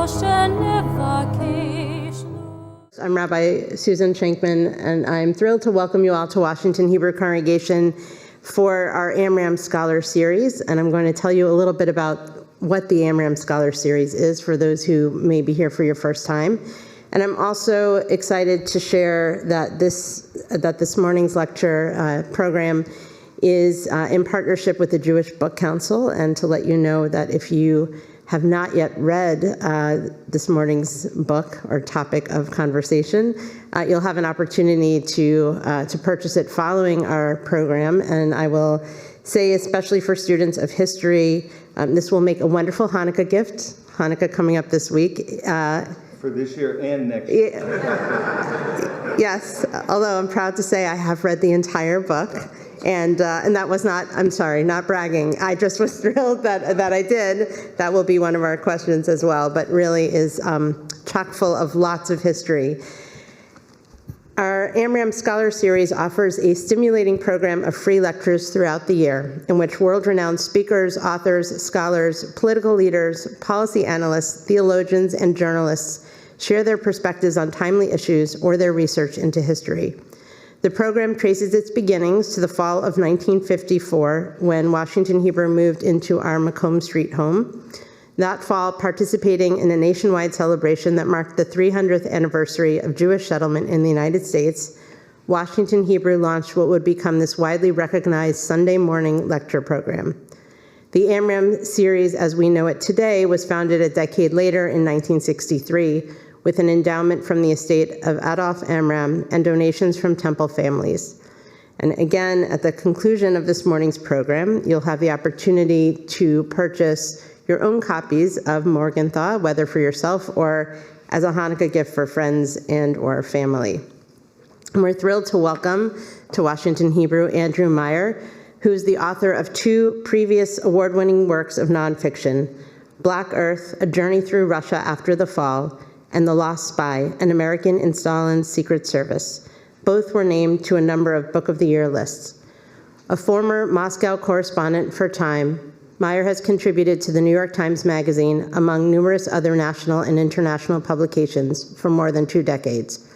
I'm Rabbi Susan Shankman, and I'm thrilled to welcome you all to Washington Hebrew Congregation for our Amram Scholar Series. And I'm going to tell you a little bit about what the Amram Scholar Series is for those who may be here for your first time. And I'm also excited to share that this morning's lecture program is in partnership with the Jewish Book Council, and to let you know that if you have not yet read this morning's book or topic of conversation, you'll have an opportunity to purchase it following our program. And I will say, especially for students of history, this will make a wonderful Hanukkah gift. Hanukkah coming up this week. For this year and next year. Yes, although I'm proud to say I have read the entire book. And that was not, I'm sorry, not bragging. I just was thrilled that I did. That will be one of our questions as well, but really is chock full of lots of history. Our Amram Scholar Series offers a stimulating program of free lectures throughout the year in which world-renowned speakers, authors, scholars, political leaders, policy analysts, theologians, and journalists share their perspectives on timely issues or their research into history. The program traces its beginnings to the fall of 1954, when Washington Hebrew moved into our Macomb Street home. That fall, participating in a nationwide celebration that marked the 300th anniversary of Jewish settlement in the United States, Washington Hebrew launched what would become this widely recognized Sunday morning lecture program. The Amram series, as we know it today, was founded a decade later in 1963, with an endowment from the estate of Adolph Amram and donations from temple families. And again, at the conclusion of this morning's program, you'll have the opportunity to purchase your own copies of Morgenthau, whether for yourself or as a Hanukkah gift for friends and or family. And we're thrilled to welcome to Washington Hebrew Andrew Meier, who's the author of 2 previous award-winning works of nonfiction, Black Earth, A Journey Through Russia After the Fall, and The Lost Spy, an American in Stalin's Secret Service. Both were named to a number of Book of the Year lists. A former Moscow correspondent for Time, Meier has contributed to the New York Times Magazine, among numerous other national and international publications, for more than 2 decades.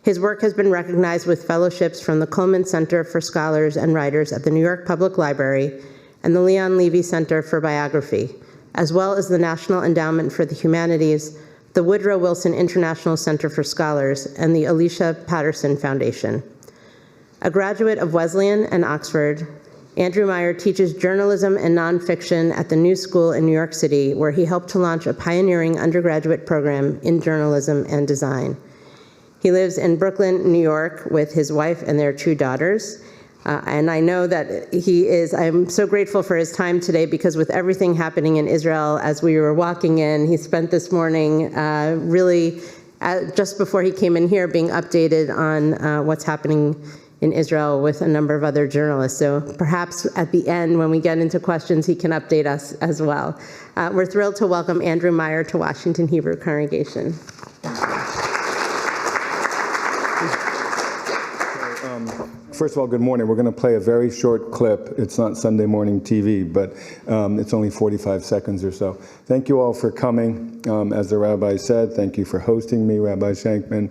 His work has been recognized with fellowships from the Cullman Center for Scholars and Writers at the New York Public Library and the Leon Levy Center for Biography, as well as the National Endowment for the Humanities, the Woodrow Wilson International Center for Scholars, and the Alicia Patterson Foundation. A graduate of Wesleyan and Oxford, Andrew Meier teaches journalism and nonfiction at the New School in New York City, where he helped to launch a pioneering undergraduate program in journalism and design. He lives in Brooklyn, New York, with his wife and their 2 daughters. And I know that I'm so grateful for his time today, because with everything happening in Israel, as we were walking in, he spent this morning really, just before he came in here, being updated on what's happening in Israel with a number of other journalists. So perhaps at the end, when we get into questions, he can update us as well. We're thrilled to welcome Andrew Meier to Washington Hebrew Congregation. First of all, good morning. We're going to play a very short clip. It's not Sunday morning TV, but it's only 45 seconds or so. Thank you all for coming. As the rabbi said, thank you for hosting me, Rabbi Shankman.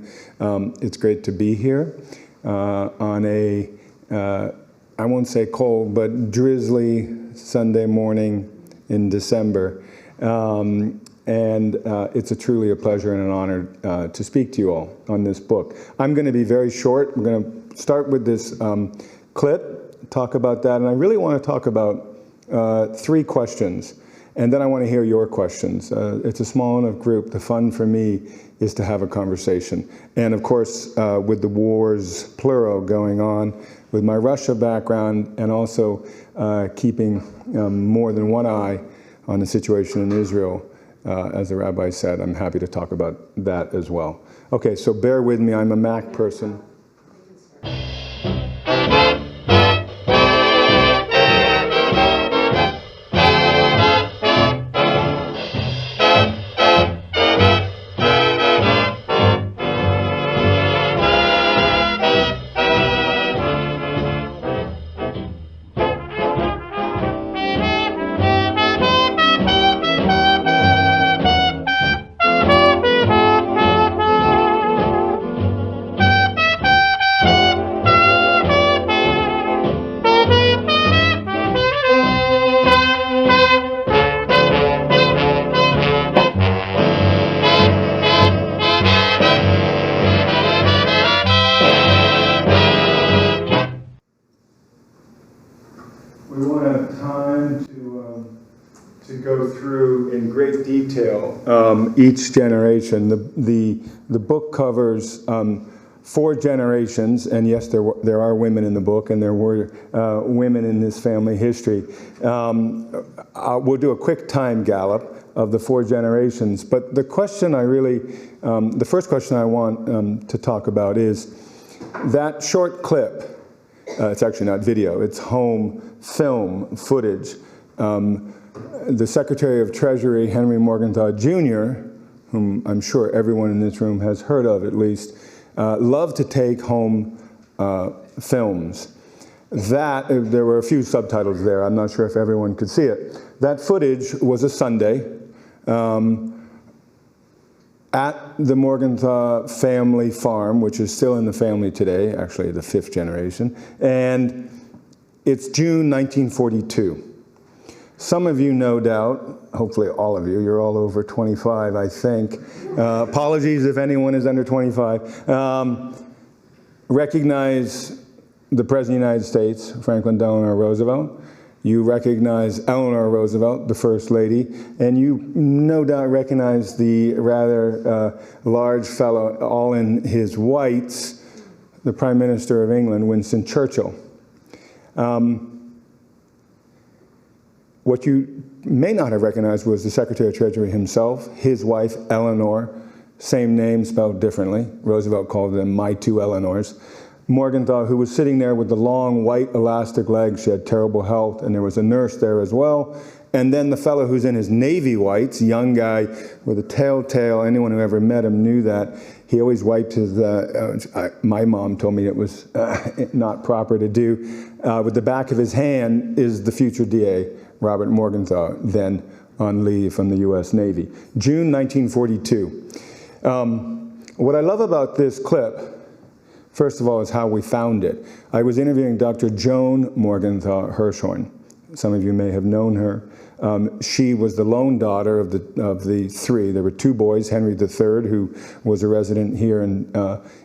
It's great to be here on a, I won't say cold, but drizzly Sunday morning in December. And it's truly a pleasure and an honor to speak to you all on this book. I'm going to be very short. We're going to start with this clip, talk about that, and I really want to talk about 3 questions, and then I want to hear your questions. It's a small enough group. The fun for me is to have a conversation. And of course, with the wars, plural, going on, with my Russia background, and also keeping more than one eye on the situation in Israel, as the rabbi said, I'm happy to talk about that as well. Okay, so bear with me. I'm a Mac person. great detail each generation. The book covers 4 generations, and yes, there are women in the book, and there were women in this family history. We'll do a quick time gallop of the 4 generations, but the question the first question I want to talk about is that short clip. It's actually not video, it's home film footage. The Secretary of Treasury, Henry Morgenthau Jr., whom I'm sure everyone in this room has heard of at least, loved to take home films. There were a few subtitles there. I'm not sure if everyone could see it. That footage was a Sunday at the Morgenthau family farm, which is still in the family today, actually the 5th generation, and it's June 1942. Some of you, no doubt, hopefully all of you, you're all over 25, I think. Apologies if anyone is under 25. Recognize the President of the United States, Franklin Delano Roosevelt. You recognize Eleanor Roosevelt, the First Lady, and you no doubt recognize the rather large fellow, all in his whites, the Prime Minister of England, Winston Churchill. What you may not have recognized was the Secretary of Treasury himself, his wife, Eleanor, same name spelled differently. Roosevelt called them my 2 Eleanors. Morgenthau, who was sitting there with the long white elastic legs, she had terrible health, and there was a nurse there as well. And then the fellow who's in his navy whites, young guy with a telltale, anyone who ever met him knew that. He always wiped his, my mom told me it was not proper to do. With the back of his hand is the future DA, Robert Morgenthau, then on leave from the US Navy. June 1942. What I love about this clip, first of all, is how we found it. I was interviewing Dr. Joan Morgenthau Hirschhorn. Some of you may have known her. She was the lone daughter of the 3. There were 2 boys, Henry III, who was a resident here in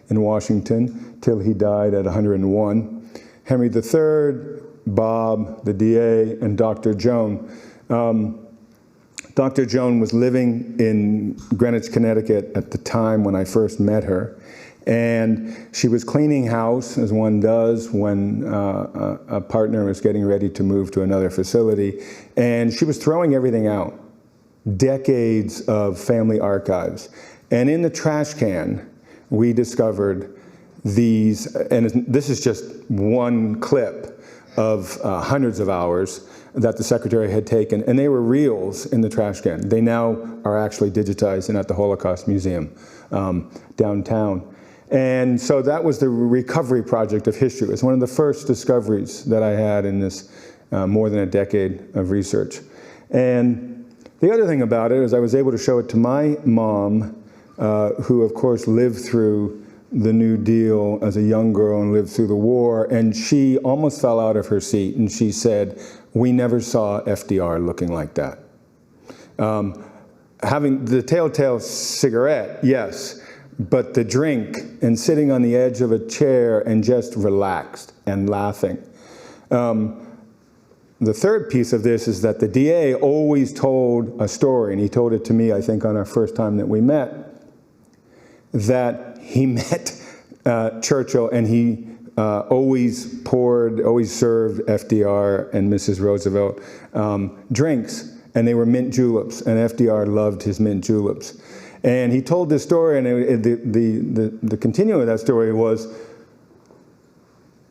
Washington till he died at 101. Henry III, Bob, the DA, and Dr. Joan. Dr. Joan was living in Greenwich, Connecticut at the time when I first met her. And she was cleaning house, as one does when a partner is getting ready to move to another facility. And she was throwing everything out, decades of family archives. And in the trash can, we discovered these, and this is just one clip of hundreds of hours that the Secretary had taken, and they were reels in the trash can. They now are actually digitized and at the Holocaust Museum downtown. And so that was the recovery project of history. It was one of the first discoveries that I had in this more than a decade of research. And the other thing about it is I was able to show it to my mom, who of course lived through the New Deal as a young girl and lived through the war, and she almost fell out of her seat, and she said, "We never saw FDR looking like that." Having the telltale cigarette, yes, but the drink and sitting on the edge of a chair and just relaxed and laughing. The third piece of this is that the DA always told a story, and he told it to me, I think, on our first time that we met, that he met Churchill and he always served FDR and Mrs. Roosevelt drinks, and they were mint juleps, and FDR loved his mint juleps. And he told this story, and the continuing of that story was,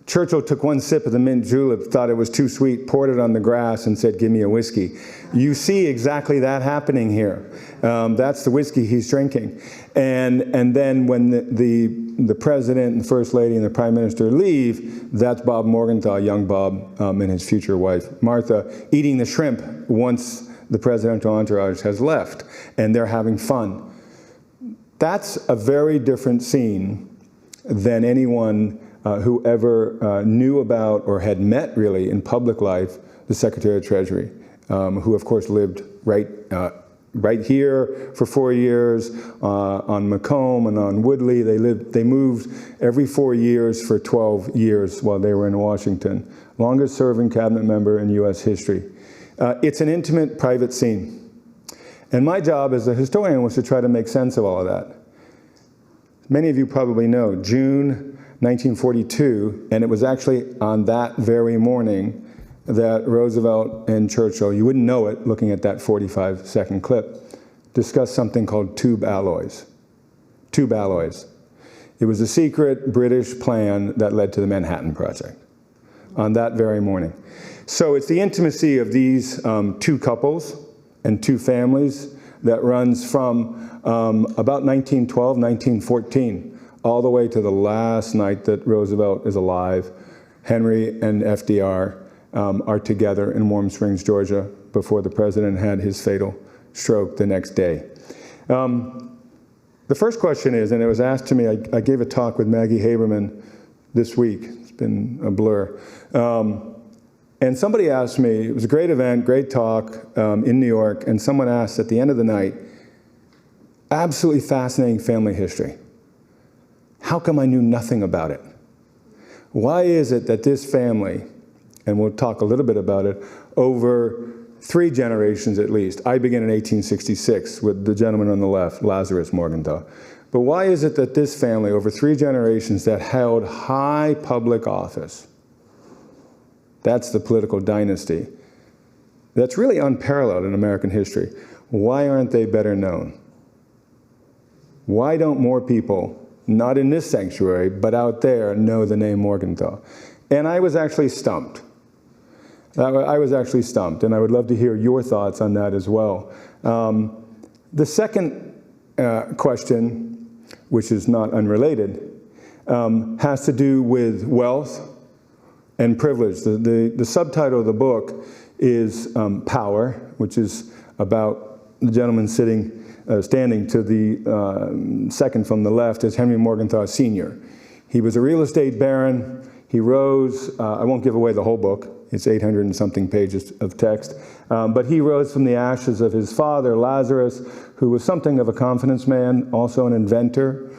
Churchill took one sip of the mint julep, thought it was too sweet, poured it on the grass, and said, "Give me a whiskey." You see exactly that happening here. That's the whiskey he's drinking. And then when the president and the first lady and the prime minister leave, that's Bob Morgenthau, young Bob, and his future wife, Martha, eating the shrimp once the presidential entourage has left, and they're having fun. That's a very different scene than anyone who ever knew about or had met, really, in public life, the Secretary of Treasury, who, of course, lived right here for 4 years, on Macomb and on Woodley. They moved every 4 years for 12 years while they were in Washington. Longest serving cabinet member in US history. It's an intimate, private scene. And my job as a historian was to try to make sense of all of that. Many of you probably know, June 1942, and it was actually on that very morning that Roosevelt and Churchill, you wouldn't know it looking at that 45-second clip, discussed something called tube alloys. Tube alloys. It was a secret British plan that led to the Manhattan Project on that very morning. So it's the intimacy of these two couples and two families that runs from about 1912, 1914, all the way to the last night that Roosevelt is alive. Henry and FDR are together in Warm Springs, Georgia, before the president had his fatal stroke the next day. The first question is, and it was asked to me, I gave a talk with Maggie Haberman this week. It's been a blur. And somebody asked me, it was a great event, great talk in New York, and someone asked at the end of the night, absolutely fascinating family history. How come I knew nothing about it? Why is it that this family, and we'll talk a little bit about it, over 3 generations at least. I began in 1866 with the gentleman on the left, Lazarus Morgenthau. But why is it that this family, over 3 generations that held high public office, that's the political dynasty, that's really unparalleled in American history, why aren't they better known? Why don't more people, not in this sanctuary, but out there, know the name Morgenthau? And I was actually stumped. I was actually stumped, and I would love to hear your thoughts on that as well. The second question, which is not unrelated, has to do with wealth and privilege. The subtitle of the book is Power, which is about the gentleman standing to the second from the left is Henry Morgenthau Sr. He was a real estate baron. He rose, I won't give away the whole book, it's 800 and something pages of text, but he rose from the ashes of his father, Lazarus, who was something of a confidence man, also an inventor.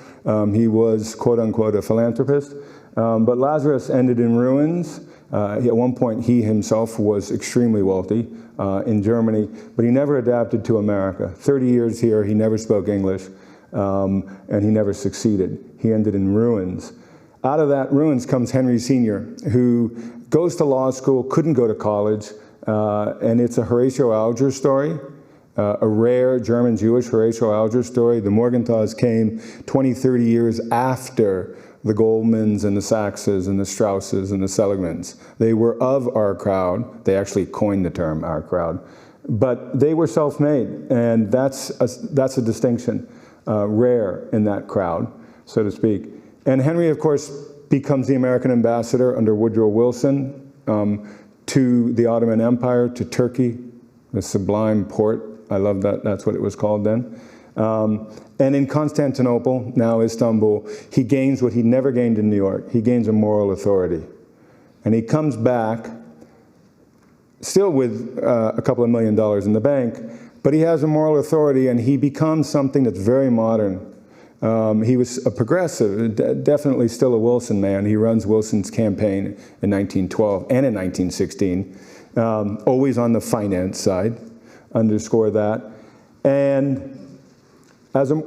He was, quote unquote, a philanthropist. But Lazarus ended in ruins. At one point, he himself was extremely wealthy in Germany, but he never adapted to America. 30 years here, he never spoke English, and he never succeeded. He ended in ruins. Out of that ruins comes Henry Sr., who goes to law school, couldn't go to college, and it's a Horatio Alger story, a rare German-Jewish Horatio Alger story. The Morgenthau's came 20, 30 years after the Goldmans and the Saxes and the Strausses and the Seligmans. They were of our crowd. They actually coined the term, our crowd. But they were self-made, and that's a distinction, rare in that crowd, so to speak. And Henry, of course, becomes the American ambassador under Woodrow Wilson to the Ottoman Empire, to Turkey, the Sublime Porte. I love that. That's what it was called then. And in Constantinople, now Istanbul, he gains what he never gained in New York. He gains a moral authority. And he comes back, still with a couple of $1 million in the bank, but he has a moral authority, and he becomes something that's very modern. He was a progressive, definitely still a Wilson man. He runs Wilson's campaign in 1912 and in 1916, always on the finance side, underscore that. And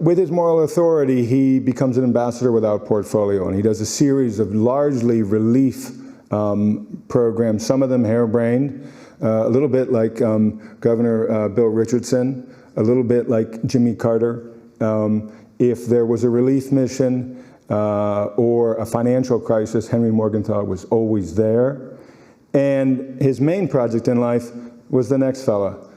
with his moral authority, he becomes an ambassador without portfolio, and he does a series of largely relief programs, some of them harebrained, a little bit like Governor Bill Richardson, a little bit like Jimmy Carter. If there was a relief mission or a financial crisis, Henry Morgenthau was always there. And his main project in life was the next fella,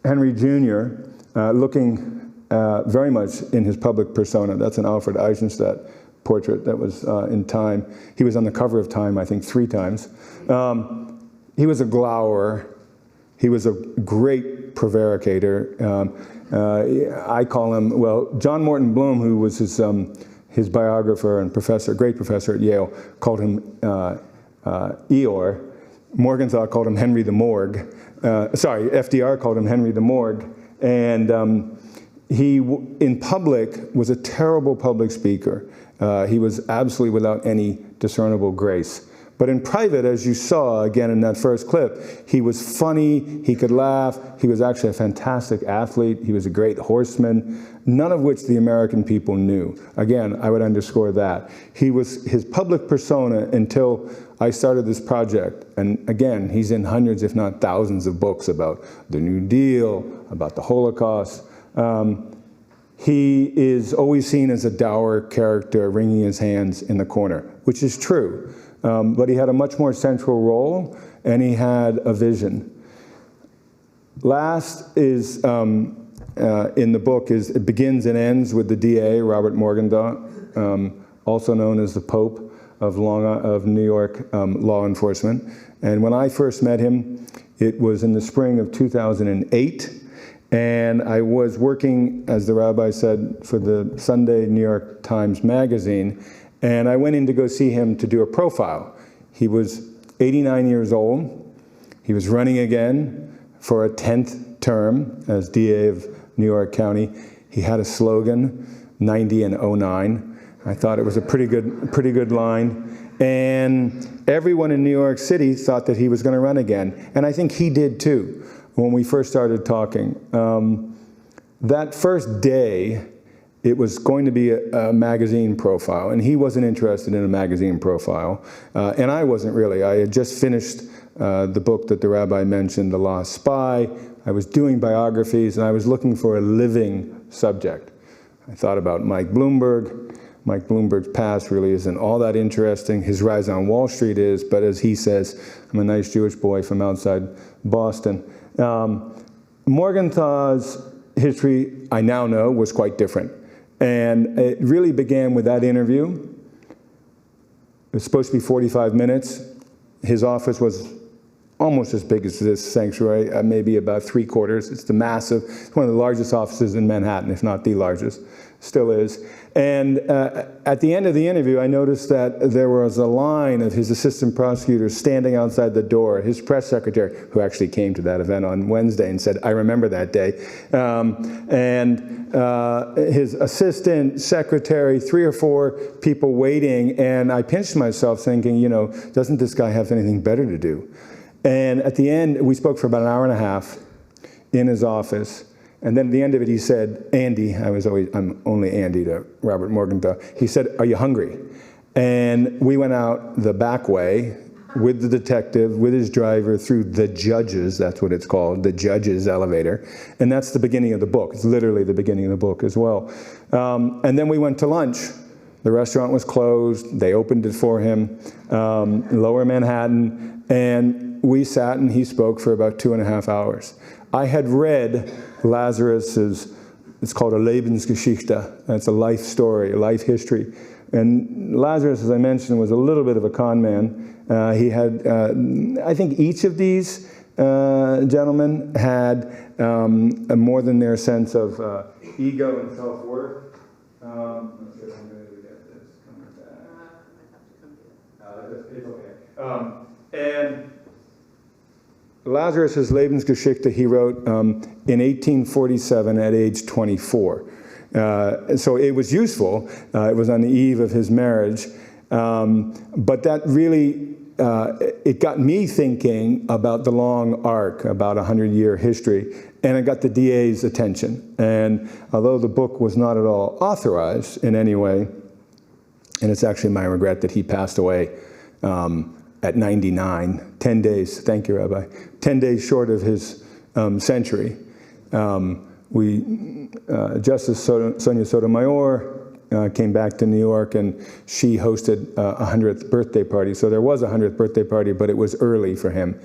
Henry Jr., looking very much in his public persona. That's an Alfred Eisenstadt portrait that was in Time. He was on the cover of Time, I think, 3 times. He was a glower. He was a great prevaricator. I call him, well, John Morton Bloom, who was his biographer and professor, great professor at Yale, called him Eeyore. Morgenthau called him Henry the Morgue. FDR called him Henry the Morgue. And he, in public, was a terrible public speaker. He was absolutely without any discernible grace. But in private, as you saw again in that first clip, he was funny, he could laugh, he was actually a fantastic athlete, he was a great horseman, none of which the American people knew. Again, I would underscore that. He was his public persona until I started this project. And again, he's in hundreds, if not thousands of books about the New Deal, about the Holocaust. He is always seen as a dour character wringing his hands in the corner, which is true. But he had a much more central role, and he had a vision. Last is, in the book, is it begins and ends with the DA, Robert Morgenthau, also known as the Pope of New York law enforcement. And when I first met him, it was in the spring of 2008. And I was working, as the rabbi said, for the Sunday New York Times Magazine. And I went in to go see him to do a profile. He was 89 years old. He was running again for a 10th term as DA of New York County. He had a slogan, 90 and 09. I thought it was a pretty good line. And everyone in New York City thought that he was going to run again. And I think he did too when we first started talking. That first day, it was going to be a magazine profile, and he wasn't interested in a magazine profile, and I wasn't really. I had just finished the book that the rabbi mentioned, The Lost Spy. I was doing biographies, and I was looking for a living subject. I thought about Mike Bloomberg. Mike Bloomberg's past really isn't all that interesting. His rise on Wall Street is, but as he says, I'm a nice Jewish boy from outside Boston. Morgenthau's history, I now know, was quite different. And it really began with that interview. It was supposed to be 45 minutes. His office was almost as big as this sanctuary, maybe about 3/4. It's it's one of the largest offices in Manhattan, if not the largest, still is. And at the end of the interview, I noticed that there was a line of his assistant prosecutors standing outside the door, his press secretary, who actually came to that event on Wednesday and said, I remember that day, his assistant secretary, 3 or 4 people waiting, and I pinched myself thinking, you know, doesn't this guy have anything better to do? And at the end, we spoke for about an hour and a half in his office. And then at the end of it, he said, Andy, I'm only Andy to Robert Morgenthau. He said, are you hungry? And we went out the back way with the detective, with his driver, through the judges, that's what it's called, the judges elevator. And that's the beginning of the book. It's literally the beginning of the book as well. And then we went to lunch. The restaurant was closed. They opened it for him, in Lower Manhattan. And we sat and he spoke for about 2.5 hours. I had read Lazarus's, it's called a Lebensgeschichte. It's a life story, a life history. And Lazarus, as I mentioned, was a little bit of a con man. He had, I think each of these gentlemen had more than their sense of ego and self-worth. Let's see if I'm going to get this. It's okay. And Lazarus's Lebensgeschichte he wrote in 1847 at age 24. So it was useful. It was on the eve of his marriage. But that really, it got me thinking about the long arc, about a 100-year history, and it got the DA's attention. And although the book was not at all authorized in any way, and it's actually my regret that he passed away at 99, 10 days, thank you, Rabbi, 10 days short of his century. Justice Sonia Sotomayor came back to New York, and she hosted a 100th birthday party. So there was a 100th birthday party, but it was early for him.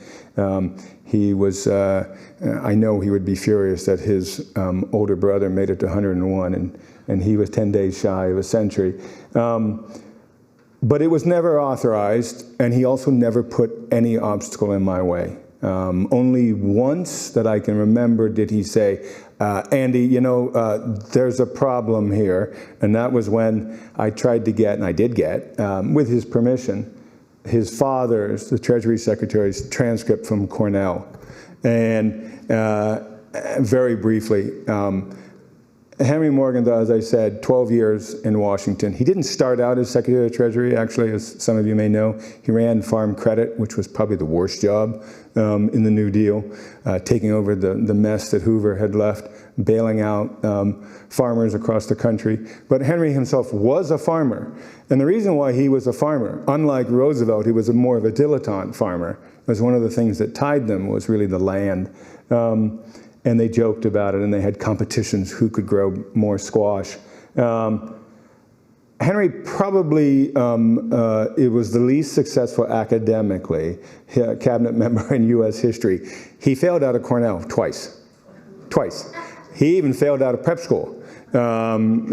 He was, I know he would be furious that his older brother made it to 101, and he was 10 days shy of a century. But it was never authorized, and he also never put any obstacle in my way. Only once that I can remember did he say, Andy, you know, there's a problem here. And that was when I tried to get, and I did get, with his permission, his father's, the Treasury Secretary's transcript from Cornell. And very briefly, Henry Morgenthau, as I said, 12 years in Washington. He didn't start out as Secretary of Treasury, actually, as some of you may know. He ran Farm Credit, which was probably the worst job in the New Deal, taking over the mess that Hoover had left, bailing out farmers across the country. But Henry himself was a farmer. And the reason why he was a farmer, unlike Roosevelt, he was more of a dilettante farmer. It was one of the things that tied them was really the land. And they joked about it, and they had competitions who could grow more squash. Henry probably it was the least successful academically cabinet member in U.S. history. He failed out of Cornell twice. He even failed out of prep school,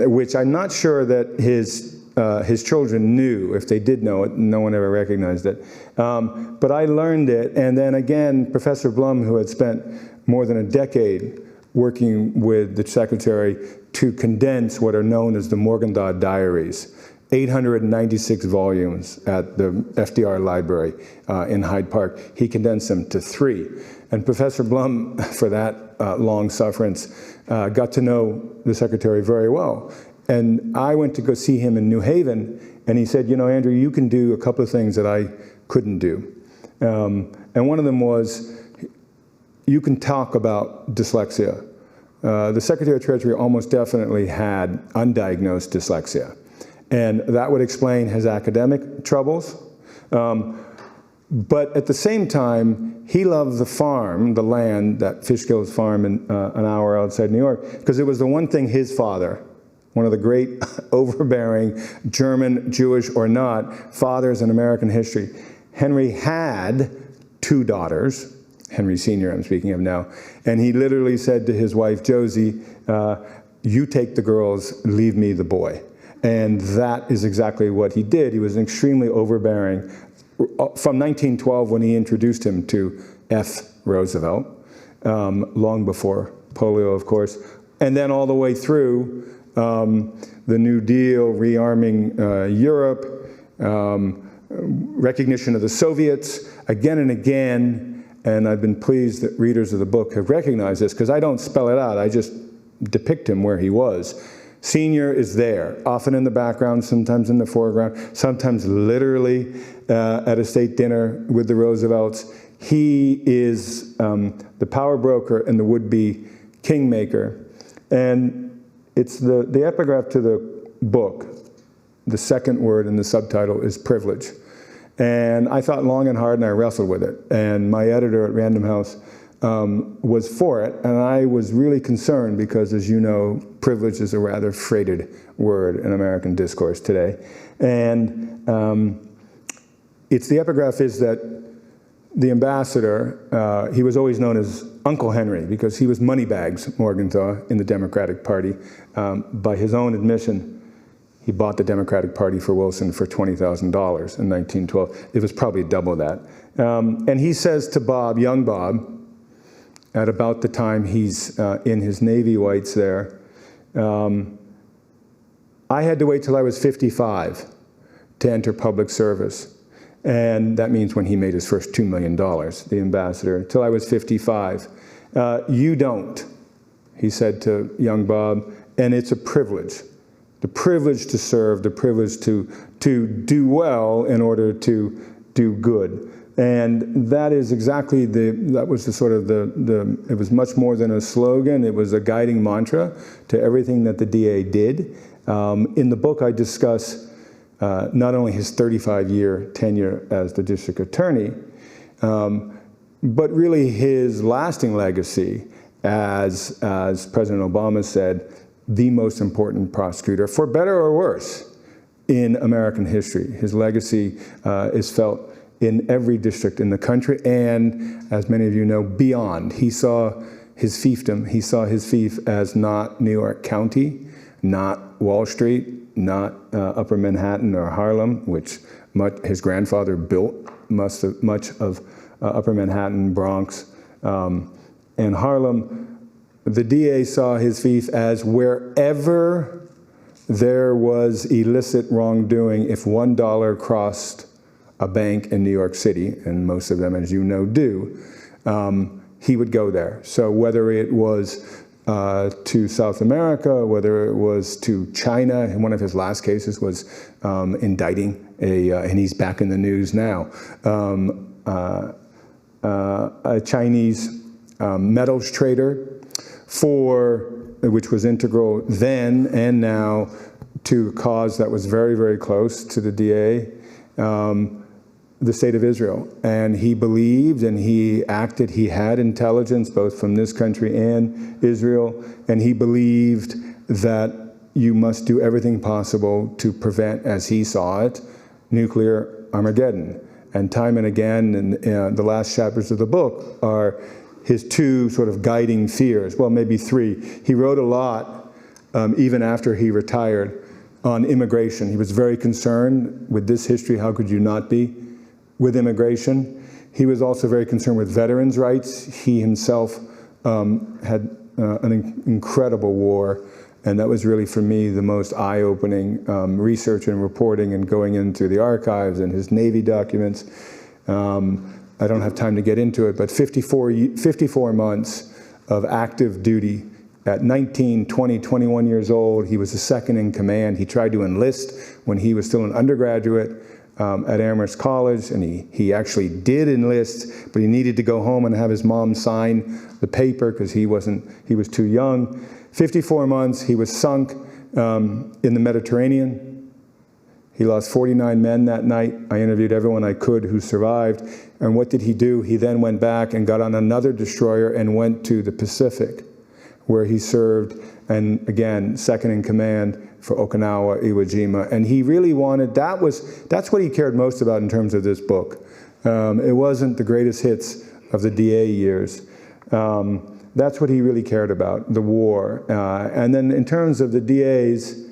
which I'm not sure that his children knew. If they did know it, no one ever recognized it. But I learned it, and then again, Professor Blum, who had spent more than a decade working with the secretary to condense what are known as the Morgenthau Diaries, 896 volumes at the FDR Library in Hyde Park. He condensed them to 3. And Professor Blum, for that long sufferance, got to know the secretary very well. And I went to go see him in New Haven, and he said, you know, Andrew, you can do a couple of things that I couldn't do. And one of them was, you can talk about dyslexia. The Secretary of Treasury almost definitely had undiagnosed dyslexia. And that would explain his academic troubles. But at the same time, he loved the farm, the land, that Fishkill's farm an hour outside New York, because it was the one thing his father, one of the great overbearing German, Jewish or not, fathers in American history. Henry had 2 daughters, Henry Sr. I'm speaking of now, and he literally said to his wife, Josie, you take the girls, leave me the boy. And that is exactly what he did. He was extremely overbearing. From 1912, when he introduced him to F. Roosevelt, long before polio, of course, and then all the way through the New Deal, rearming Europe, recognition of the Soviets, again and again. And I've been pleased that readers of the book have recognized this, because I don't spell it out, I just depict him where he was. Senior is there, often in the background, sometimes in the foreground, sometimes literally at a state dinner with the Roosevelts. He is the power broker and the would-be kingmaker. And it's the epigraph to the book, the second word in the subtitle is privilege. And I thought long and hard, and I wrestled with it. And my editor at Random House was for it, and I was really concerned because, as you know, privilege is a rather freighted word in American discourse today. And it's the epigraph is that the ambassador, he was always known as Uncle Henry because he was Moneybags Morgenthau in the Democratic Party. By his own admission, he bought the Democratic Party for Wilson for $20,000 in 1912. It was probably double that. And he says to Bob, young Bob, at about the time he's in his Navy whites there, I had to wait till I was 55 to enter public service. And that means when he made his first $2 million, the ambassador, till I was 55. You don't, he said to young Bob, and it's a privilege. The privilege to serve, the privilege to do well in order to do good. And that is exactly that was the sort of it was much more than a slogan, it was a guiding mantra to everything that the DA did. In the book I discuss not only his 35-year tenure as the district attorney, but really his lasting legacy as President Obama said, the most important prosecutor, for better or worse, in American history. His legacy is felt in every district in the country, and as many of you know, beyond. He saw his fiefdom, he saw his fief as not New York County, not Wall Street, not Upper Manhattan or Harlem, which his grandfather built much of Upper Manhattan, Bronx, and Harlem. The DA saw his fief as wherever there was illicit wrongdoing, if $1 crossed a bank in New York City, and most of them, as you know, do, he would go there. So whether it was to South America, whether it was to China. And one of his last cases was indicting and he's back in the news now, a Chinese metals trader which was integral then and now to a cause that was very, very close to the DA, the state of Israel. And he believed and he acted, he had intelligence both from this country and Israel, and he believed that you must do everything possible to prevent, as he saw it, nuclear Armageddon. And time and again, in the last chapters of the book are his two sort of guiding fears, well, maybe three. He wrote a lot, even after he retired, on immigration. He was very concerned with this history, how could you not be, with immigration. He was also very concerned with veterans' rights. He himself had an incredible war, and that was really, for me, the most eye-opening research and reporting and going into the archives and his Navy documents. I don't have time to get into it, but 54 months of active duty. At 19, 20, 21 years old, he was the second in command. He tried to enlist when he was still an undergraduate at Amherst College, and he actually did enlist, but he needed to go home and have his mom sign the paper because he was too young. 54 months, he was sunk in the Mediterranean. He lost 49 men that night. I interviewed everyone I could who survived. And what did he do? He then went back and got on another destroyer and went to the Pacific, where he served, and again, second in command for Okinawa, Iwo Jima. And he really wanted, that's what he cared most about in terms of this book. It wasn't the greatest hits of the DA years. That's what he really cared about, the war. And then in terms of the DAs,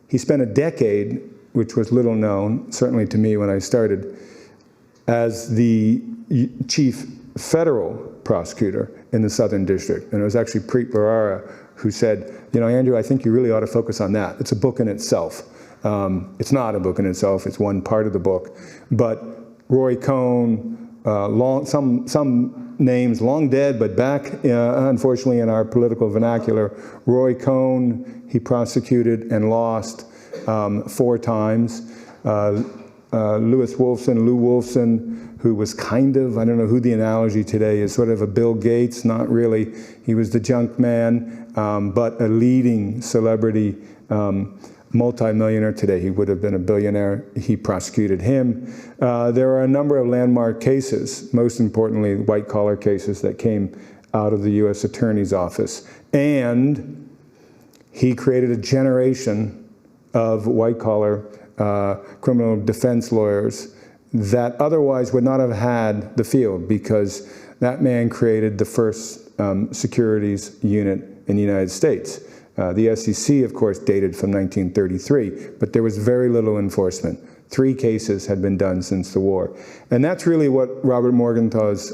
he spent a decade, which was little known, certainly to me when I started, as the chief federal prosecutor in the Southern District. And it was actually Preet Bharara who said, you know, Andrew, I think you really ought to focus on that. It's a book in itself. It's not a book in itself, it's one part of the book. But Roy Cohn, some names long dead, but back, unfortunately, in our political vernacular, Roy Cohn, he prosecuted and lost 4 times. Lou Wolfson, who was kind of, I don't know who the analogy today is, sort of a Bill Gates, not really. He was the junk man, but a leading celebrity, multimillionaire today. He would have been a billionaire. He prosecuted him. There are a number of landmark cases, most importantly, white-collar cases that came out of the U.S. Attorney's Office. And he created a generation of white-collar criminal defense lawyers that otherwise would not have had the field, because that man created the first securities unit in the United States. The SEC, of course, dated from 1933, but there was very little enforcement. 3 cases had been done since the war. And that's really what Robert Morgenthau's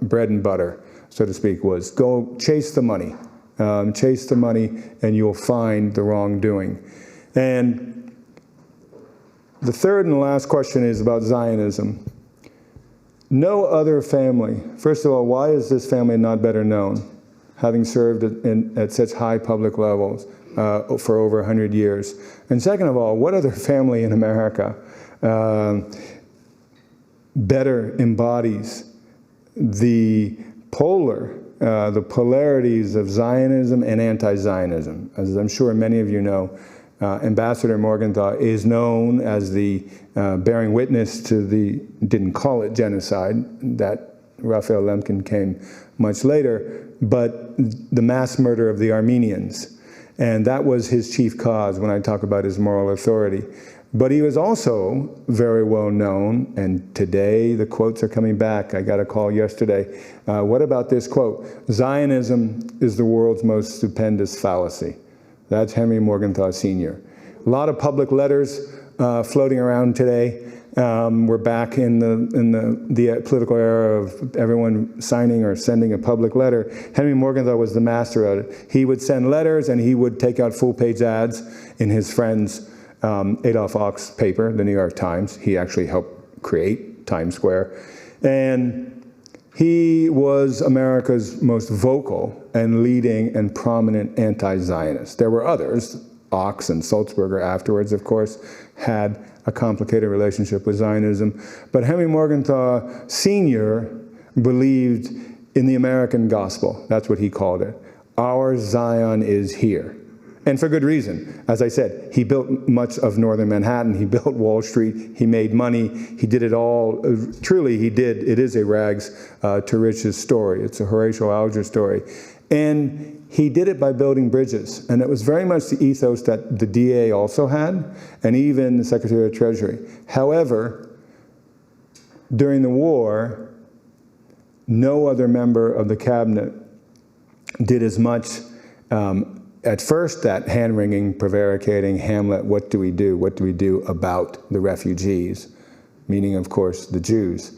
bread and butter, so to speak, was. Go chase the money. Chase the money, and you'll find the wrongdoing. And the third and last question is about Zionism. No other family, first of all, why is this family not better known, having served at such high public levels for over 100 years? And second of all, what other family in America better embodies the polarities of Zionism and anti-Zionism? As I'm sure many of you know, Ambassador Morgenthau is known as the bearing witness to the, didn't call it genocide, that Raphael Lemkin came much later, but the mass murder of the Armenians. And that was his chief cause when I talk about his moral authority. But he was also very well known, and today the quotes are coming back. I got a call yesterday. What about this quote? Zionism is the world's most stupendous fallacy. That's Henry Morgenthau Sr. A lot of public letters floating around today. We're back in the political era of everyone signing or sending a public letter. Henry Morgenthau was the master of it. He would send letters, and he would take out full-page ads in his friend's Adolph Ochs paper, the New York Times. He actually helped create Times Square. And He was America's most vocal and leading and prominent anti-Zionist. There were others. Ochs and Sulzberger afterwards, of course, had a complicated relationship with Zionism. But Henry Morgenthau Sr. believed in the American gospel. That's what he called it. Our Zion is here. And for good reason. As I said, he built much of northern Manhattan. He built Wall Street. He made money. He did it all. Truly, he did. It is a rags to riches story. It's a Horatio Alger story. And he did it by building bridges. And it was very much the ethos that the DA also had, and even the Secretary of Treasury. However, during the war, no other member of the cabinet did as much. At first, that hand-wringing, prevaricating, Hamlet, what do we do? What do we do about the refugees? Meaning, of course, the Jews.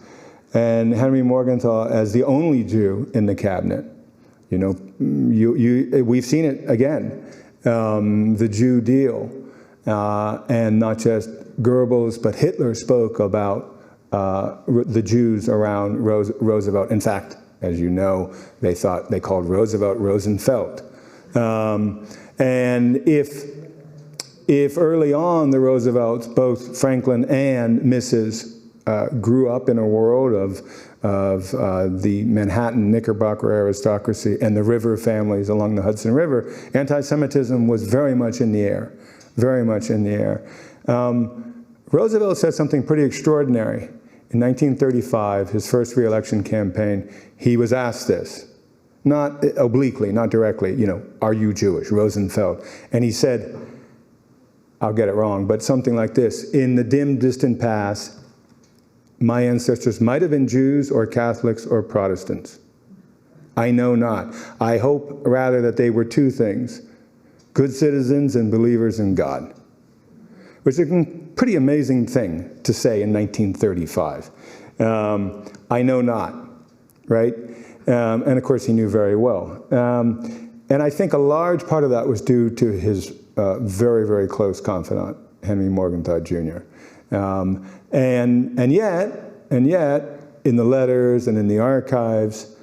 And Henry Morgenthau, as the only Jew in the cabinet, you know, we've seen it again, the Jew deal. And not just Goebbels, but Hitler spoke about the Jews around Roosevelt. In fact, as you know, they called Roosevelt Rosenfeld. And if early on the Roosevelts, both Franklin and Mrs., grew up in a world of the Manhattan Knickerbocker aristocracy and the river families along the Hudson River, anti-Semitism was very much in the air, very much in the air. Roosevelt said something pretty extraordinary. In 1935, his first re-election campaign, he was asked this. Not obliquely, not directly, you know, are you Jewish, Rosenfeld? And he said, I'll get it wrong, but something like this: in the dim, distant past, my ancestors might have been Jews or Catholics or Protestants. I know not. I hope rather that they were two things: good citizens and believers in God. Which is a pretty amazing thing to say in 1935. I know not, right? And of course, he knew very well. And I think a large part of that was due to his very, very close confidant, Henry Morgenthau Jr. And yet, in the letters and in the archives,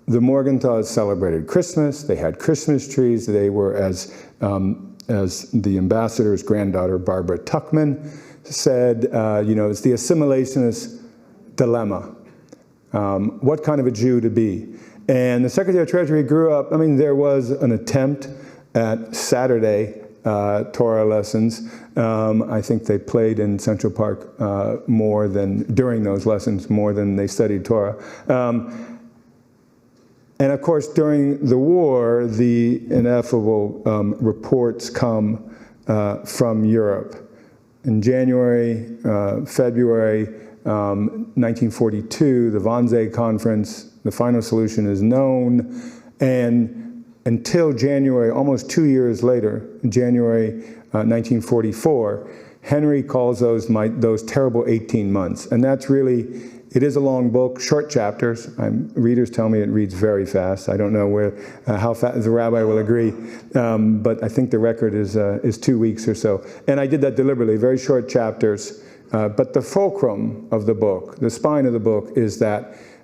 the Morgenthaux celebrated Christmas. They had Christmas trees. They were, as the ambassador's granddaughter, Barbara Tuchman, said, you know, it's the assimilationist dilemma. What kind of a Jew to be? And the Secretary of Treasury grew up, I mean, there was an attempt at Saturday Torah lessons. I think they played in Central Park more than, during those lessons, more than they studied Torah. And of course, during the war, the ineffable reports come from Europe. In January, February 1942, the Wannsee Conference, the final solution is known, and until January, almost 2 years later, January 1944, Henry calls those terrible 18 months. And that's really, it is a long book, short chapters. Readers tell me it reads very fast. I don't know how fast the rabbi will agree, but I think the record is 2 weeks or so. And I did that deliberately, very short chapters. But the fulcrum of the book, the spine of the book, is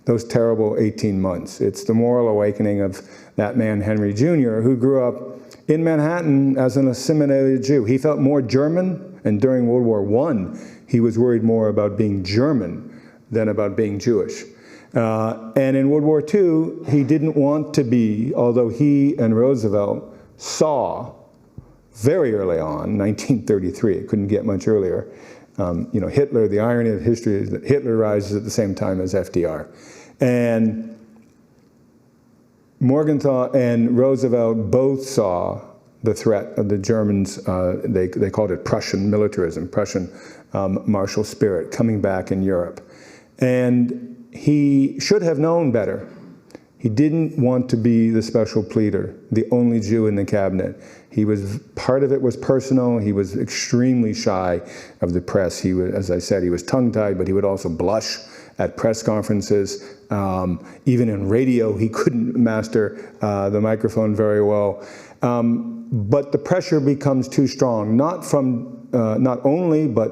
those terrible 18 months. It's the moral awakening of that man, Henry Jr., who grew up in Manhattan as an assimilated Jew. He felt more German, and during World War I, he was worried more about being German than about being Jewish. And in World War II, he didn't want to be, although he and Roosevelt saw very early on, 1933, it couldn't get much earlier, you know, Hitler, the irony of history is that Hitler rises at the same time as FDR. And Morgenthau and Roosevelt both saw the threat of the Germans, they called it Prussian militarism, Prussian martial spirit coming back in Europe. And he should have known better. He didn't want to be the special pleader, the only Jew in the cabinet. Part of it was personal. He was extremely shy of the press. He was, as I said, he was tongue-tied, but he would also blush at press conferences. Even in radio, he couldn't master the microphone very well. But the pressure becomes too strong, not only, but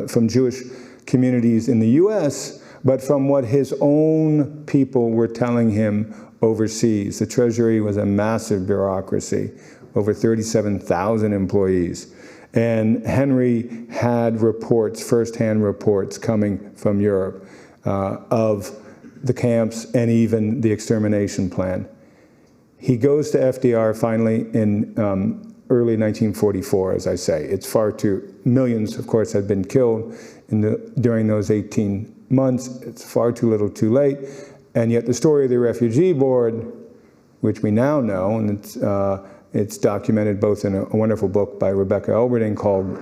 from Jewish communities in the U.S., but from what his own people were telling him overseas. The Treasury was a massive bureaucracy, over 37,000 employees. And Henry had reports, firsthand reports, coming from Europe of the camps and even the extermination plan. He goes to FDR finally in early 1944, as I say. It's far too, millions, of course, had been killed during those 18 months. It's far too little too late. And yet the story of the Refugee Board, which we now know, and it's documented both in a wonderful book by Rebecca Elberding called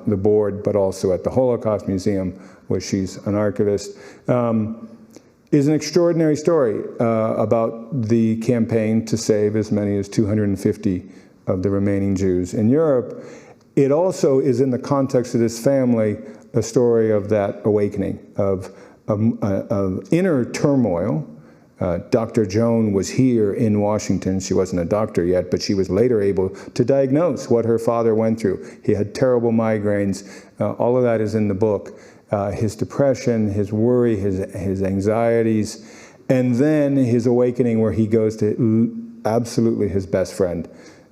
The Board, but also at the Holocaust Museum, where she's an archivist, is an extraordinary story about the campaign to save as many as 250 of the remaining Jews in Europe. It also is, in the context of this family, a story of that awakening, of inner turmoil. Dr. Joan was here in Washington. She wasn't a doctor yet, but she was later able to diagnose what her father went through. He had terrible migraines. All of that is in the book. His depression, his worry, his anxieties, and then his awakening where he goes to absolutely his best friend,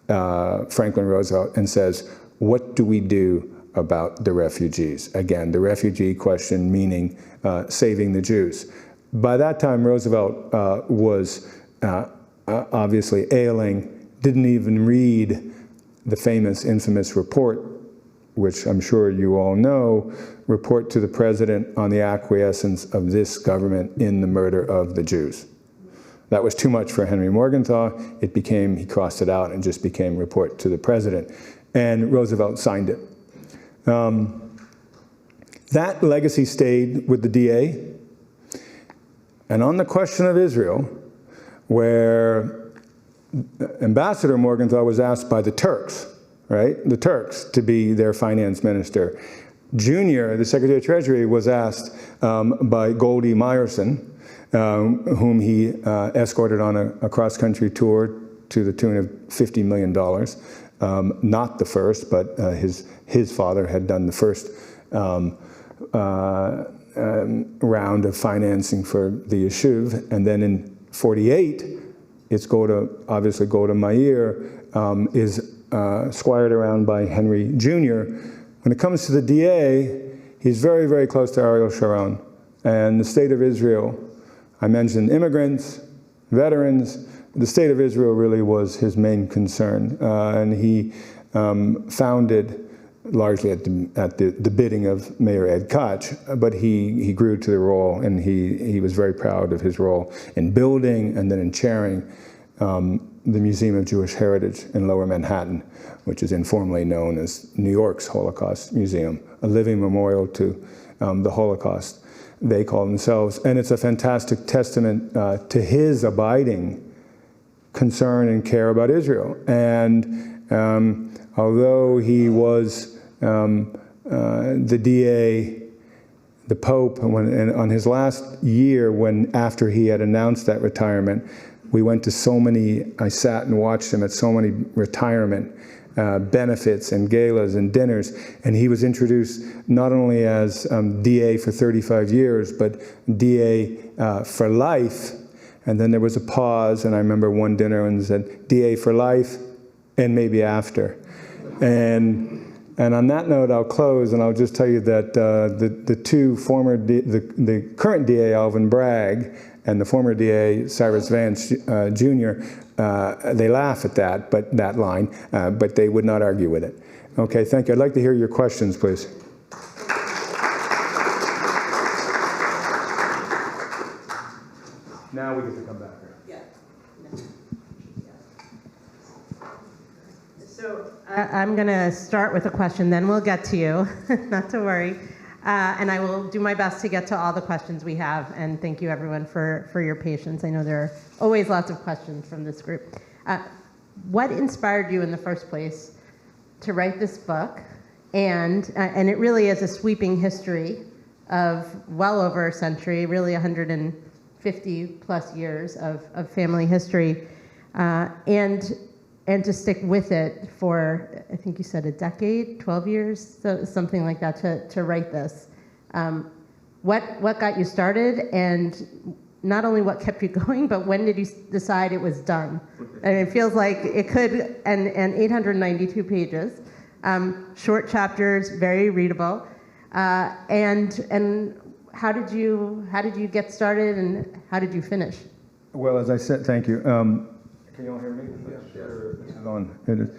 Franklin Roosevelt, and says, what do we do about the refugees? Again, the refugee question meaning saving the Jews. By that time, Roosevelt was obviously ailing, didn't even read the famous, infamous report, which I'm sure you all know, report to the president on the acquiescence of this government in the murder of the Jews. That was too much for Henry Morgenthau. It became, he crossed it out and just became report to the president. And Roosevelt signed it. That legacy stayed with the DA. And on the question of Israel, where Ambassador Morgenthau was asked by the Turks, right? The Turks to be their finance minister. Junior, the Secretary of Treasury, was asked by Goldie Meyerson, whom he escorted on a cross-country tour to the tune of $50 million. Not the first, but his father had done the first round of financing for the Yeshuv. And then in 48, it's obviously Golda Meier is squired around by Henry Jr. When it comes to the DA, he's very, very close to Ariel Sharon. And the state of Israel, I mentioned immigrants, veterans. The state of Israel really was his main concern. And he founded, largely at the bidding of Mayor Ed Koch, but he grew to the role, and he was very proud of his role in building and then in chairing the Museum of Jewish Heritage in Lower Manhattan, which is informally known as New York's Holocaust Museum, a living memorial to the Holocaust, they call themselves. And it's a fantastic testament to his abiding concern and care about Israel. And although he was the DA, the Pope, and on his last year, after he had announced that retirement, we went to so many, I sat and watched him at so many retirement benefits and galas and dinners, and he was introduced not only as DA for 35 years, but DA for life. And then there was a pause, and I remember one dinner and said, DA for life, and maybe after. And on that note, I'll close, and I'll just tell you that the two former, the current DA, Alvin Bragg, and the former DA, Cyrus Vance Jr., they laugh at that line, but they would not argue with it. Okay, thank you. I'd like to hear your questions, please. Now we get to come back here. Yeah. So I'm going to start with a question, then we'll get to you, not to worry. And I will do my best to get to all the questions we have, and thank you everyone for your patience. I know there are always lots of questions from this group. What inspired you in the first place to write this book? And it really is a sweeping history of well over a century, really 150 plus years of family history, and to stick with it for, I think you said a decade, 12 years, so something like that, to write this. what got you started, and not only what kept you going, but when did you decide it was done? And it feels like it could, and 892 pages, short chapters, very readable, and how did you get started, and how did you finish? Well, as I said, thank you. Can you all hear me? Yeah, sure. This is on. It is.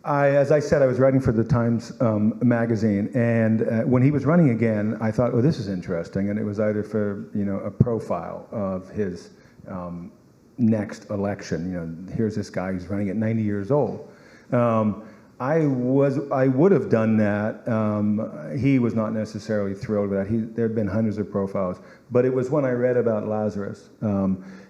As I said, I was writing for the Times magazine, and when he was running again, I thought, oh, this is interesting, and it was either for a profile of his next election. Here's this guy who's running at 90 years old. I would have done that. He was not necessarily thrilled with that. There had been hundreds of profiles, but it was when I read about Lazarus,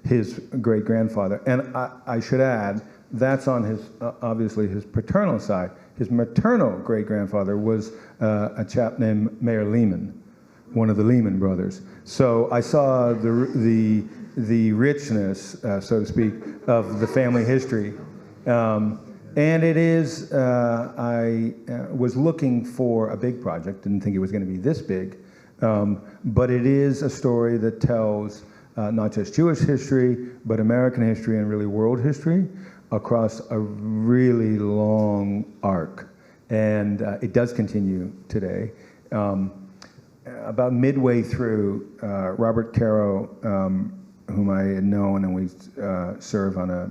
his great-grandfather, and I should add, that's on his, obviously, his paternal side. His maternal great-grandfather was a chap named Meier, one of the Lehman brothers. So I saw the richness, so to speak, of the family history. And it is, I was looking for a big project, didn't think it was going to be this big, but it is a story that tells not just Jewish history, but American history and really world history across a really long arc. And it does continue today. About midway through, Robert Caro, whom I had known, and we serve on a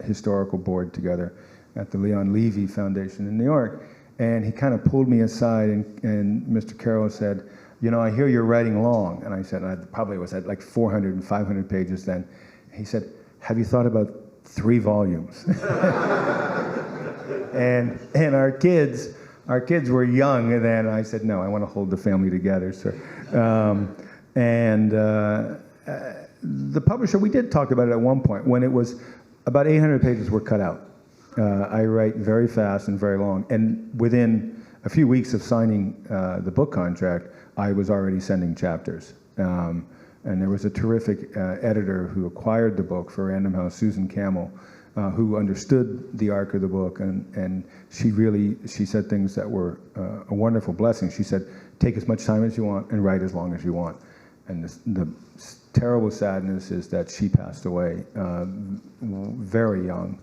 historical board together at the Leon Levy Foundation in New York, and he kind of pulled me aside, and Mr. Caro said, I hear you're writing long. And I said, I probably was at like 400 and 500 pages then. He said, have you thought about 3 volumes? and our kids were young, and then I said, no, I want to hold the family together. So, the publisher, we did talk about it at one point, when it was about 800 pages were cut out. I write very fast and very long, and within a few weeks of signing the book contract, I was already sending chapters. And there was a terrific editor who acquired the book for Random House, Susan Campbell, who understood the arc of the book, and she said things that were a wonderful blessing. She said, take as much time as you want and write as long as you want. And the terrible sadness is that she passed away very young,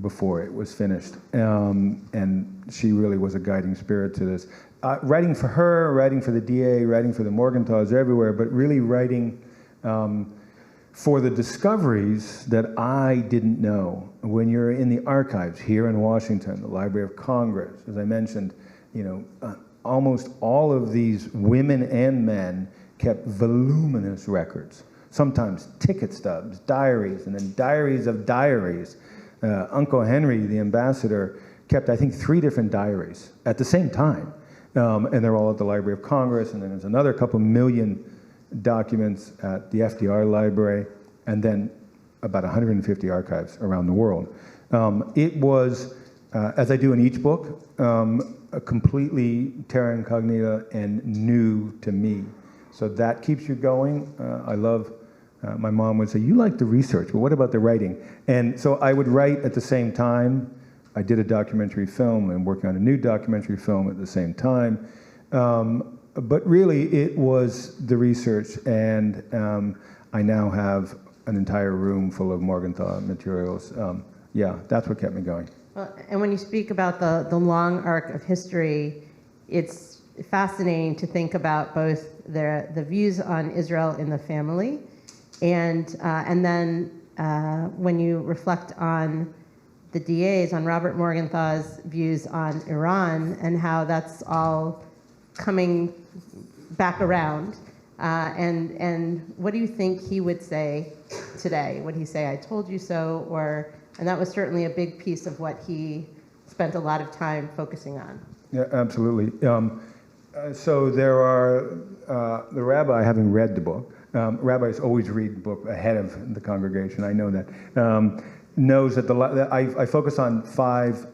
before it was finished. And she really was a guiding spirit to this. Writing for her, writing for the DA, writing for the Morgenthau's everywhere, but really writing for the discoveries that I didn't know. When you're in the archives here in Washington, the Library of Congress, as I mentioned, almost all of these women and men kept voluminous records, sometimes ticket stubs, diaries, and then diaries of diaries. Uncle Henry, the ambassador, kept, I think, 3 different diaries at the same time. And they're all at the Library of Congress, and then there's another couple million documents at the FDR Library, and then about 150 archives around the world. It was, as I do in each book, a completely terra incognita and new to me. So that keeps you going. I love, my mom would say, you like the research, but what about the writing? And so I would write at the same time. I did a documentary film and working on a new documentary film at the same time. But really, it was the research, and I now have an entire room full of Morgenthau materials. Yeah, that's what kept me going. Well, and when you speak about the long arc of history, it's fascinating to think about both the views on Israel in the family, and then when you reflect on the DA's, on Robert Morgenthau's views on Iran, and how that's all coming back around. And what do you think he would say today? Would he say, I told you so? And that was certainly a big piece of what he spent a lot of time focusing on. Yeah, absolutely. So there are, the rabbi, having read the book, rabbis always read the book ahead of the congregation, I know that, knows that I focus on 5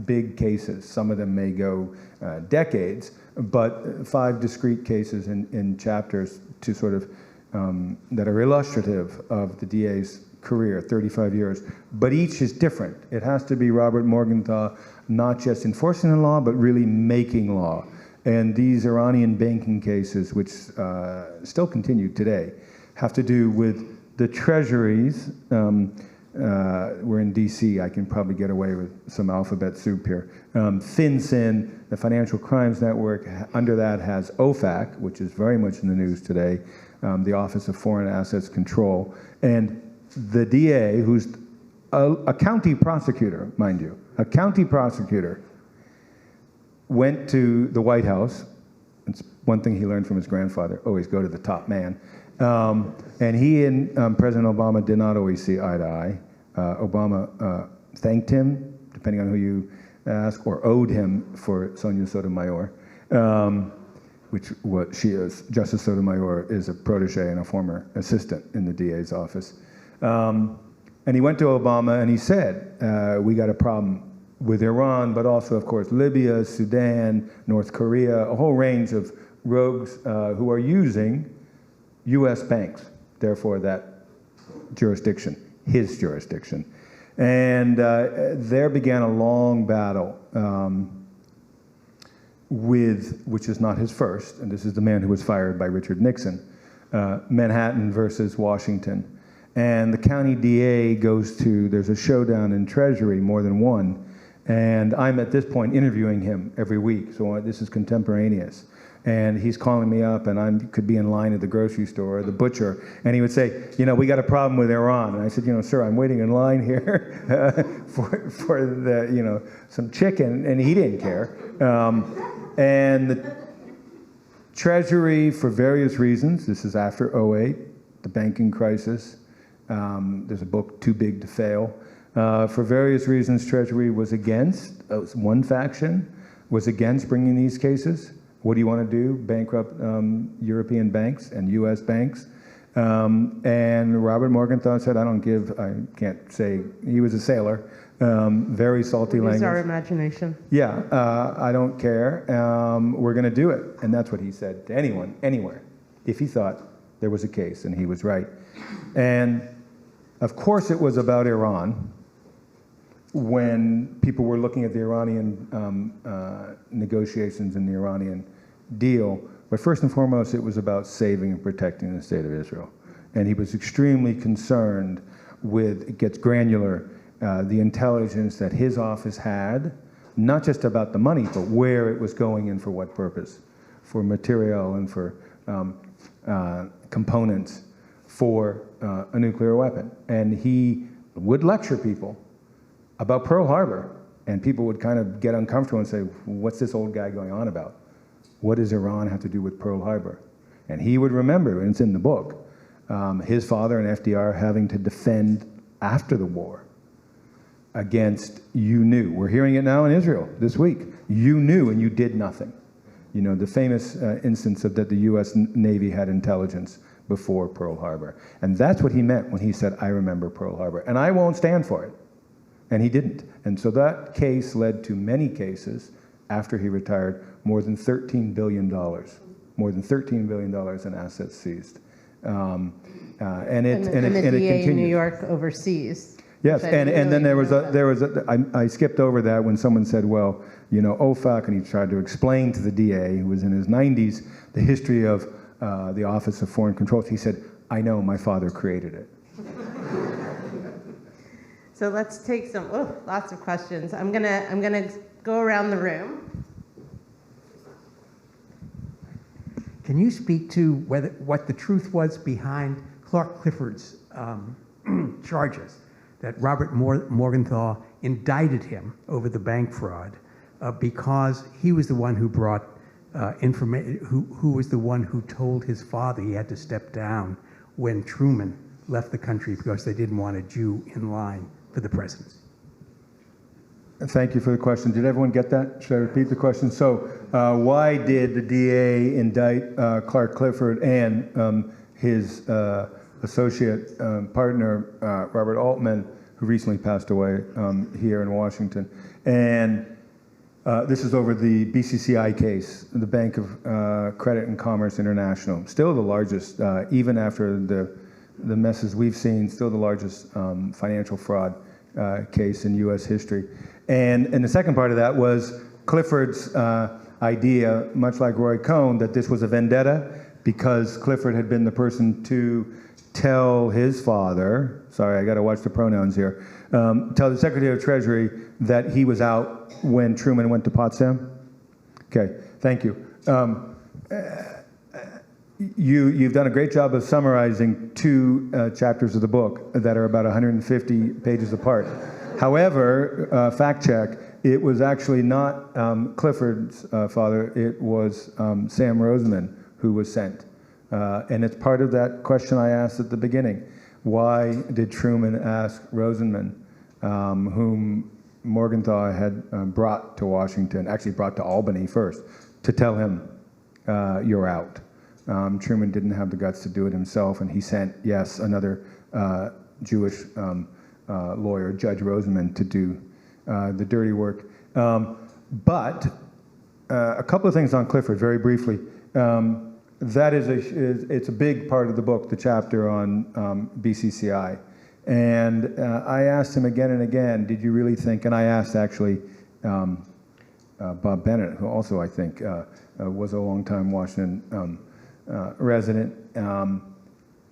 big cases. Some of them may go decades, but 5 discrete cases in chapters to sort of, that are illustrative of the DA's career, 35 years. But each is different. It has to be Robert Morgenthau not just enforcing the law, but really making law. And these Iranian banking cases, which still continue today, have to do with the treasuries. We're in DC, I can probably get away with some alphabet soup here. FinCEN, the Financial Crimes Network, under that has OFAC, which is very much in the news today, the Office of Foreign Assets Control, and the DA, who's a county prosecutor, mind you, a county prosecutor, went to the White House. It's one thing he learned from his grandfather, always go to the top man. And he and President Obama did not always see eye to eye. Obama thanked him, depending on who you ask, or owed him for Sonia Sotomayor, which what she is. Justice Sotomayor is a protege and a former assistant in the DA's office. And he went to Obama and he said, we got a problem with Iran, but also, of course, Libya, Sudan, North Korea, a whole range of rogues who are using US banks, therefore that jurisdiction, his jurisdiction. And there began a long battle which is not his first, and this is the man who was fired by Richard Nixon, Manhattan versus Washington. And the county DA goes to, there's a showdown in Treasury, more than one, and I'm at this point interviewing him every week, so this is contemporaneous. And he's calling me up, and I could be in line at the grocery store or the butcher, and he would say, we got a problem with Iran. And I said, sir, I'm waiting in line here for the, some chicken, and he didn't care. And the Treasury, for various reasons, this is after '08, the banking crisis. There's a book, Too Big to Fail. For various reasons, Treasury was against, one faction was against bringing these cases. What do you want to do? Bankrupt European banks and US banks? And Robert Morgenthau said, I can't say, he was a sailor, very salty language. Use our imagination. Yeah, I don't care, we're going to do it. And that's what he said to anyone, anywhere, if he thought there was a case, and he was right. And of course it was about Iran when people were looking at the Iranian negotiations and the Iranian deal, but first and foremost, it was about saving and protecting the state of Israel. And he was extremely concerned with, it gets granular, the intelligence that his office had, not just about the money, but where it was going and for what purpose, for material and for components for a nuclear weapon. And he would lecture people about Pearl Harbor, and people would kind of get uncomfortable and say, what's this old guy going on about? What does Iran have to do with Pearl Harbor? And he would remember, and it's in the book, his father and FDR having to defend after the war against, you knew. We're hearing it now in Israel this week. You knew and you did nothing. The famous instance of that the US Navy had intelligence before Pearl Harbor. And that's what he meant when he said, I remember Pearl Harbor. And I won't stand for it. And he didn't. And so that case led to many cases after he retired, more than $13 billion. More than $13 billion in assets seized. And it continues. In New York overseas. Yes, and then I skipped over that when someone said, well, OFAC, and he tried to explain to the DA, who was in his 90s, the history of the Office of Foreign Control. He said, I know, my father created it. So let's take lots of questions. I'm gonna go around the room. Can you speak to what the truth was behind Clark Clifford's charges that Robert Morgenthau indicted him over the bank fraud because he was the one who brought information, who was the one who told his father he had to step down when Truman left the country because they didn't want a Jew in line for the presidency? Thank you for the question. Did everyone get that? Should I repeat the question? So why did the DA indict Clark Clifford and his associate partner, Robert Altman, who recently passed away here in Washington? And this is over the BCCI case, the Bank of Credit and Commerce International. Still the largest, even after the messes we've seen, still the largest financial fraud case in U.S. history. And the second part of that was Clifford's idea, much like Roy Cohn, that this was a vendetta because Clifford had been the person to tell his father, sorry, I got to watch the pronouns here, tell the Secretary of Treasury that he was out when Truman went to Potsdam? Okay, thank you. You've done a great job of summarizing two chapters of the book that are about 150 pages apart. However, fact check, it was actually not Clifford's father, it was Sam Roseman who was sent. And it's part of that question I asked at the beginning. Why did Truman ask Rosenman, whom Morgenthau had brought to Washington, actually brought to Albany first, to tell him, you're out? Truman didn't have the guts to do it himself, and he sent, yes, another Jewish lawyer, Judge Rosenman, to do the dirty work. But a couple of things on Clifford, very briefly. That it's a big part of the book, the chapter on BCCI. And I asked him again and again, did you really think, and I asked actually Bob Bennett, who also I think was a longtime Washington resident,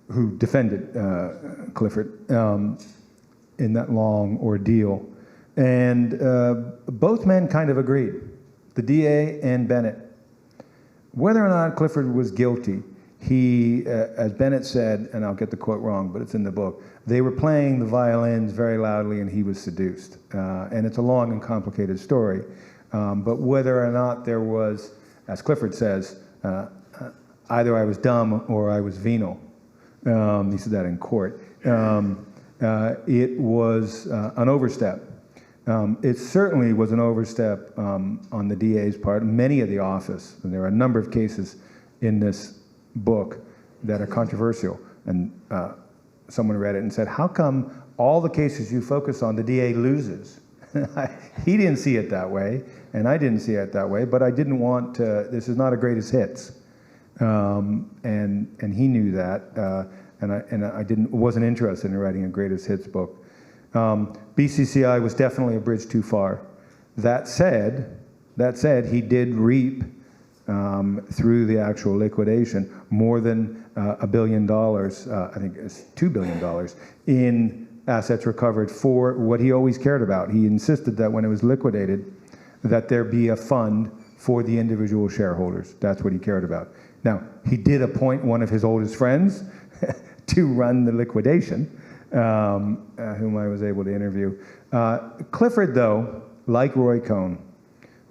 who defended Clifford in that long ordeal. And both men kind of agreed, the DA and Bennett. Whether or not Clifford was guilty, he, as Bennett said, and I'll get the quote wrong, but it's in the book, they were playing the violins very loudly and he was seduced. And it's a long and complicated story. But whether or not there was, as Clifford says, either I was dumb or I was venal. He said that in court. It was an overstep. It certainly was an overstep on the DA's part, many of the office. And there are a number of cases in this book that are controversial. And someone read it and said, how come all the cases you focus on, the DA loses? He didn't see it that way, and I didn't see it that way, but I didn't want to, this is not a greatest hits. And he knew that, and I wasn't interested in writing a greatest hits book. BCCI was definitely a bridge too far. That said, he did reap through the actual liquidation more than $1 billion, I think it's $2 billion, in assets recovered for what he always cared about. He insisted that when it was liquidated, that there be a fund for the individual shareholders. That's what he cared about. Now, he did appoint one of his oldest friends to run the liquidation, whom I was able to interview. Clifford, though, like Roy Cohn,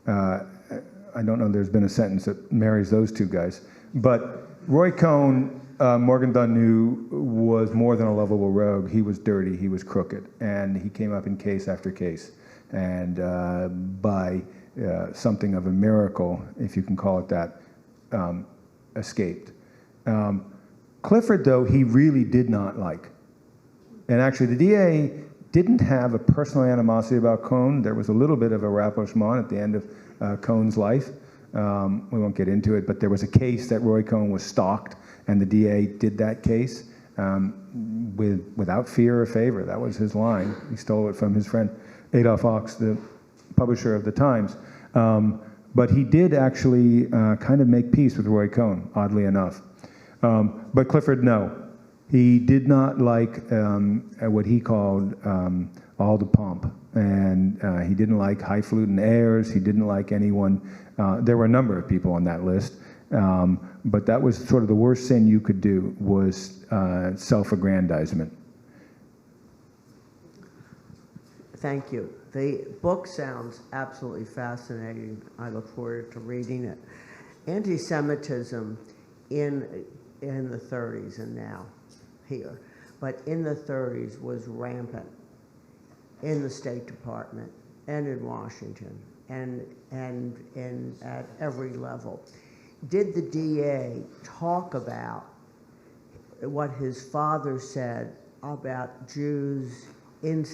I don't know if there's been a sentence that marries those two guys, but Roy Cohn, Morgenthau knew, was more than a lovable rogue. He was dirty, he was crooked, and he came up in case after case. And by something of a miracle, if you can call it that, escaped. Clifford, though, he really did not like. And actually, the DA didn't have a personal animosity about Cohn. There was a little bit of a rapprochement at the end of Cohn's life. We won't get into it, but there was a case that Roy Cohn was stalked, and the DA did that case without fear or favor. That was his line. He stole it from his friend Adolph Ochs, the publisher of the Times. But he did actually kind of make peace with Roy Cohn, oddly enough. But Clifford, no. He did not like what he called all the pomp. And he didn't like highfalutin heirs. He didn't like anyone. There were a number of people on that list. But that was sort of the worst sin you could do, was self-aggrandizement. Thank you. The book sounds absolutely fascinating. I look forward to reading it. Anti-Semitism in the 30s and now here, but in the 30s was rampant in the State Department and in Washington and at every level. Did the DA talk about what his father said about Jews in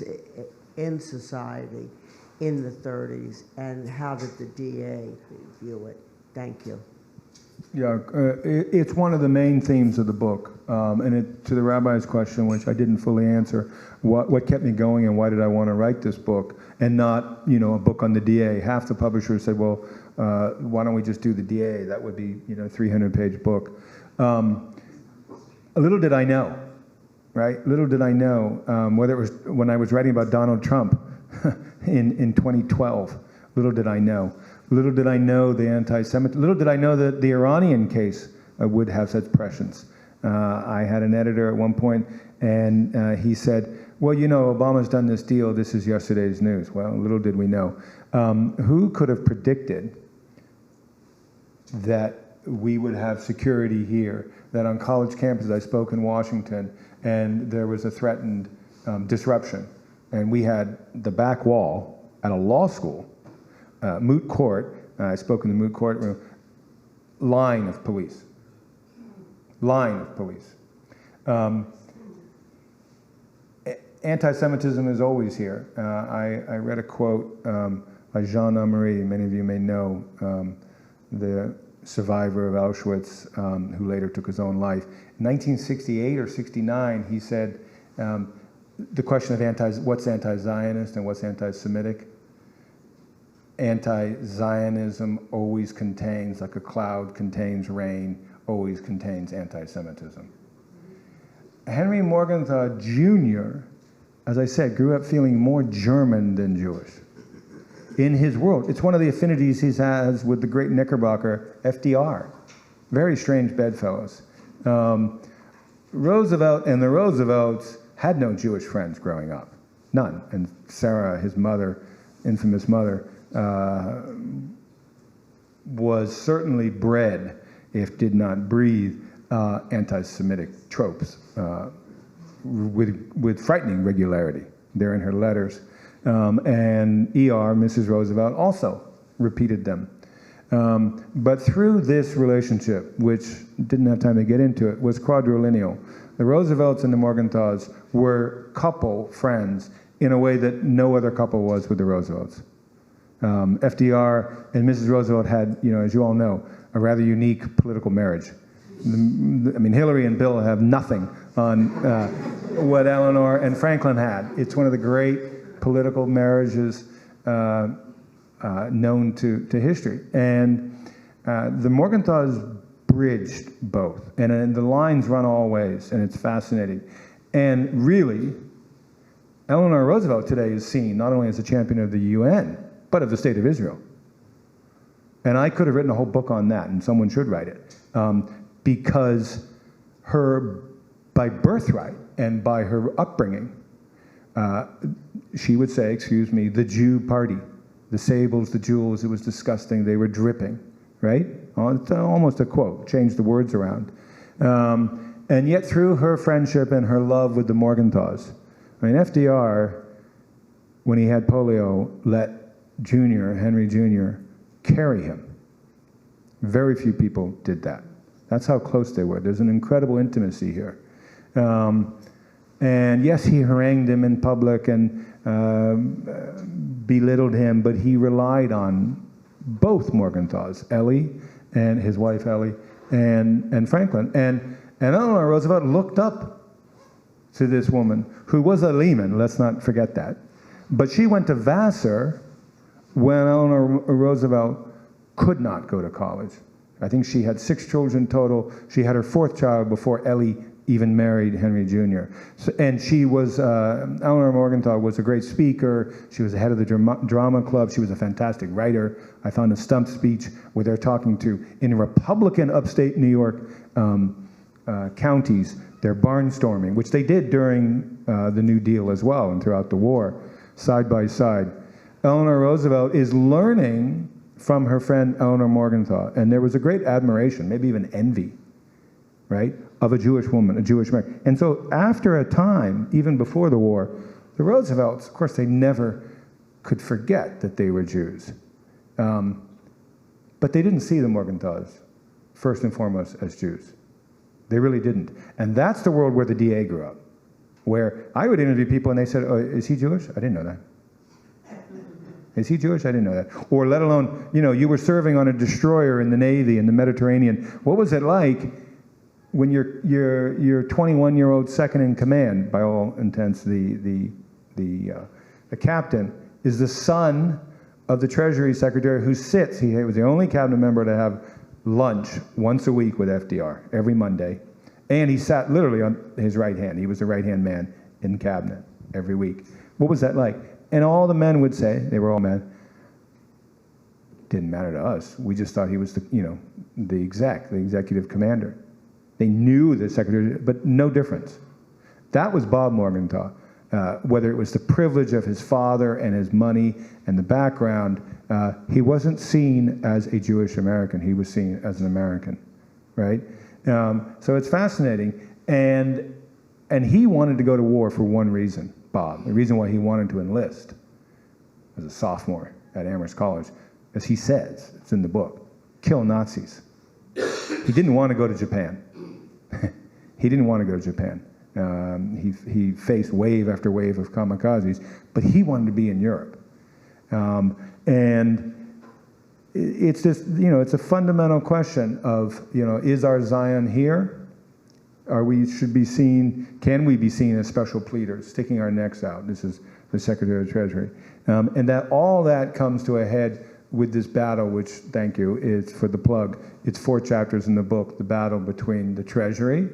society in the 30s, and how did the DA view it? Thank you. Yeah, it's one of the main themes of the book. To the rabbi's question, which I didn't fully answer, what kept me going and why did I want to write this book and not, a book on the DA? Half the publishers said, well, why don't we just do the DA? That would be, 300-page book. Little did I know, right? Little did I know, whether it was when I was writing about Donald Trump in 2012, little did I know. Little did I know the anti-Semitic, little did I know that the Iranian case would have such prescience. I had an editor at one point, and he said, well, Obama's done this deal, this is yesterday's news. Well, little did we know. Who could have predicted that we would have security here, that on college campuses, I spoke in Washington, and there was a threatened disruption, and we had the back wall at a law school, moot court, I spoke in the moot court room, line of police. Anti-Semitism is always here. I read a quote by Jean Amery, many of you may know, the survivor of Auschwitz, who later took his own life. In 1968 or 69, he said, the question of what's anti-Zionist and what's anti-Semitic, anti-Zionism always contains, like a cloud contains rain, always contains anti-Semitism. Henry Morgenthau Jr., as I said, grew up feeling more German than Jewish. In his world, it's one of the affinities he has with the great Knickerbocker, FDR. Very strange bedfellows. Roosevelt and the Roosevelts had no Jewish friends growing up. None. And Sarah, his mother, infamous mother, was certainly bred, if did not breathe, anti-Semitic tropes with frightening regularity. They're in her letters. And E.R., Mrs. Roosevelt, also repeated them. But through this relationship, which didn't have time to get into it, was quadrilineal. The Roosevelts and the Morgenthau's were couple friends in a way that no other couple was with the Roosevelts. FDR and Mrs. Roosevelt had, as you all know, a rather unique political marriage. Hillary and Bill have nothing on what Eleanor and Franklin had. It's one of the great political marriages known to history. And the Morgenthau's bridged both. And the lines run all ways, and it's fascinating. And really, Eleanor Roosevelt today is seen not only as a champion of the UN, but of the State of Israel. And I could have written a whole book on that, and someone should write it, because her, by birthright and by her upbringing, she would say, excuse me, the Jew party, the sables, the jewels, it was disgusting, they were dripping, right? It's almost a quote, change the words around. And yet through her friendship and her love with the Morgenthau's, FDR, when he had polio, let Henry Jr., carry him. Very few people did that. That's how close they were. There's an incredible intimacy here. And yes, he harangued him in public and belittled him, but he relied on both Morgenthau's, Ellie and his wife Ellie, and Franklin. And Eleanor Roosevelt looked up to this woman who was a Lehman, let's not forget that. But she went to Vassar when Eleanor Roosevelt could not go to college. I think she had 6 children total. She had her 4th child before Ellie even married Henry Jr. And she was, Eleanor Morgenthau was a great speaker. She was the head of the drama club. She was a fantastic writer. I found a stump speech where they're talking to, in Republican upstate New York counties, they're barnstorming, which they did during the New Deal as well and throughout the war, side by side. Eleanor Roosevelt is learning from her friend Eleanor Morgenthau, and there was a great admiration, maybe even envy, right, of a Jewish woman, a Jewish man. And so after a time, even before the war, the Roosevelts, of course, they never could forget that they were Jews. But they didn't see the Morgenthau's, first and foremost, as Jews. They really didn't. And that's the world where the DA grew up, where I would interview people and they said, oh, is he Jewish? I didn't know that. Is he Jewish? I didn't know that. Or let alone, you were serving on a destroyer in the Navy in the Mediterranean. What was it like when your 21-year-old second in command, by all intents, the captain, is the son of the Treasury Secretary who sits? He was the only cabinet member to have lunch once a week with FDR, every Monday. And he sat literally on his right hand. He was the right-hand man in cabinet every week. What was that like? And all the men would say, they were all men, didn't matter to us. We just thought he was the executive commander. They knew the secretary, but no difference. That was Bob Morgenthau. Whether it was the privilege of his father and his money and the background, he wasn't seen as a Jewish American. He was seen as an American, right? So it's fascinating. And he wanted to go to war for one reason, Bob. The reason why he wanted to enlist as a sophomore at Amherst College, as he says, it's in the book, kill Nazis. He didn't want to go to Japan. He didn't want to go to Japan. He faced wave after wave of kamikazes, but he wanted to be in Europe. And it's this, it's a fundamental question of, is our Zion here? Can we be seen as special pleaders, sticking our necks out? This is the Secretary of the Treasury. And that all that comes to a head with this battle, which, thank you, is for the plug. It's 4 chapters in the book, the battle between the Treasury,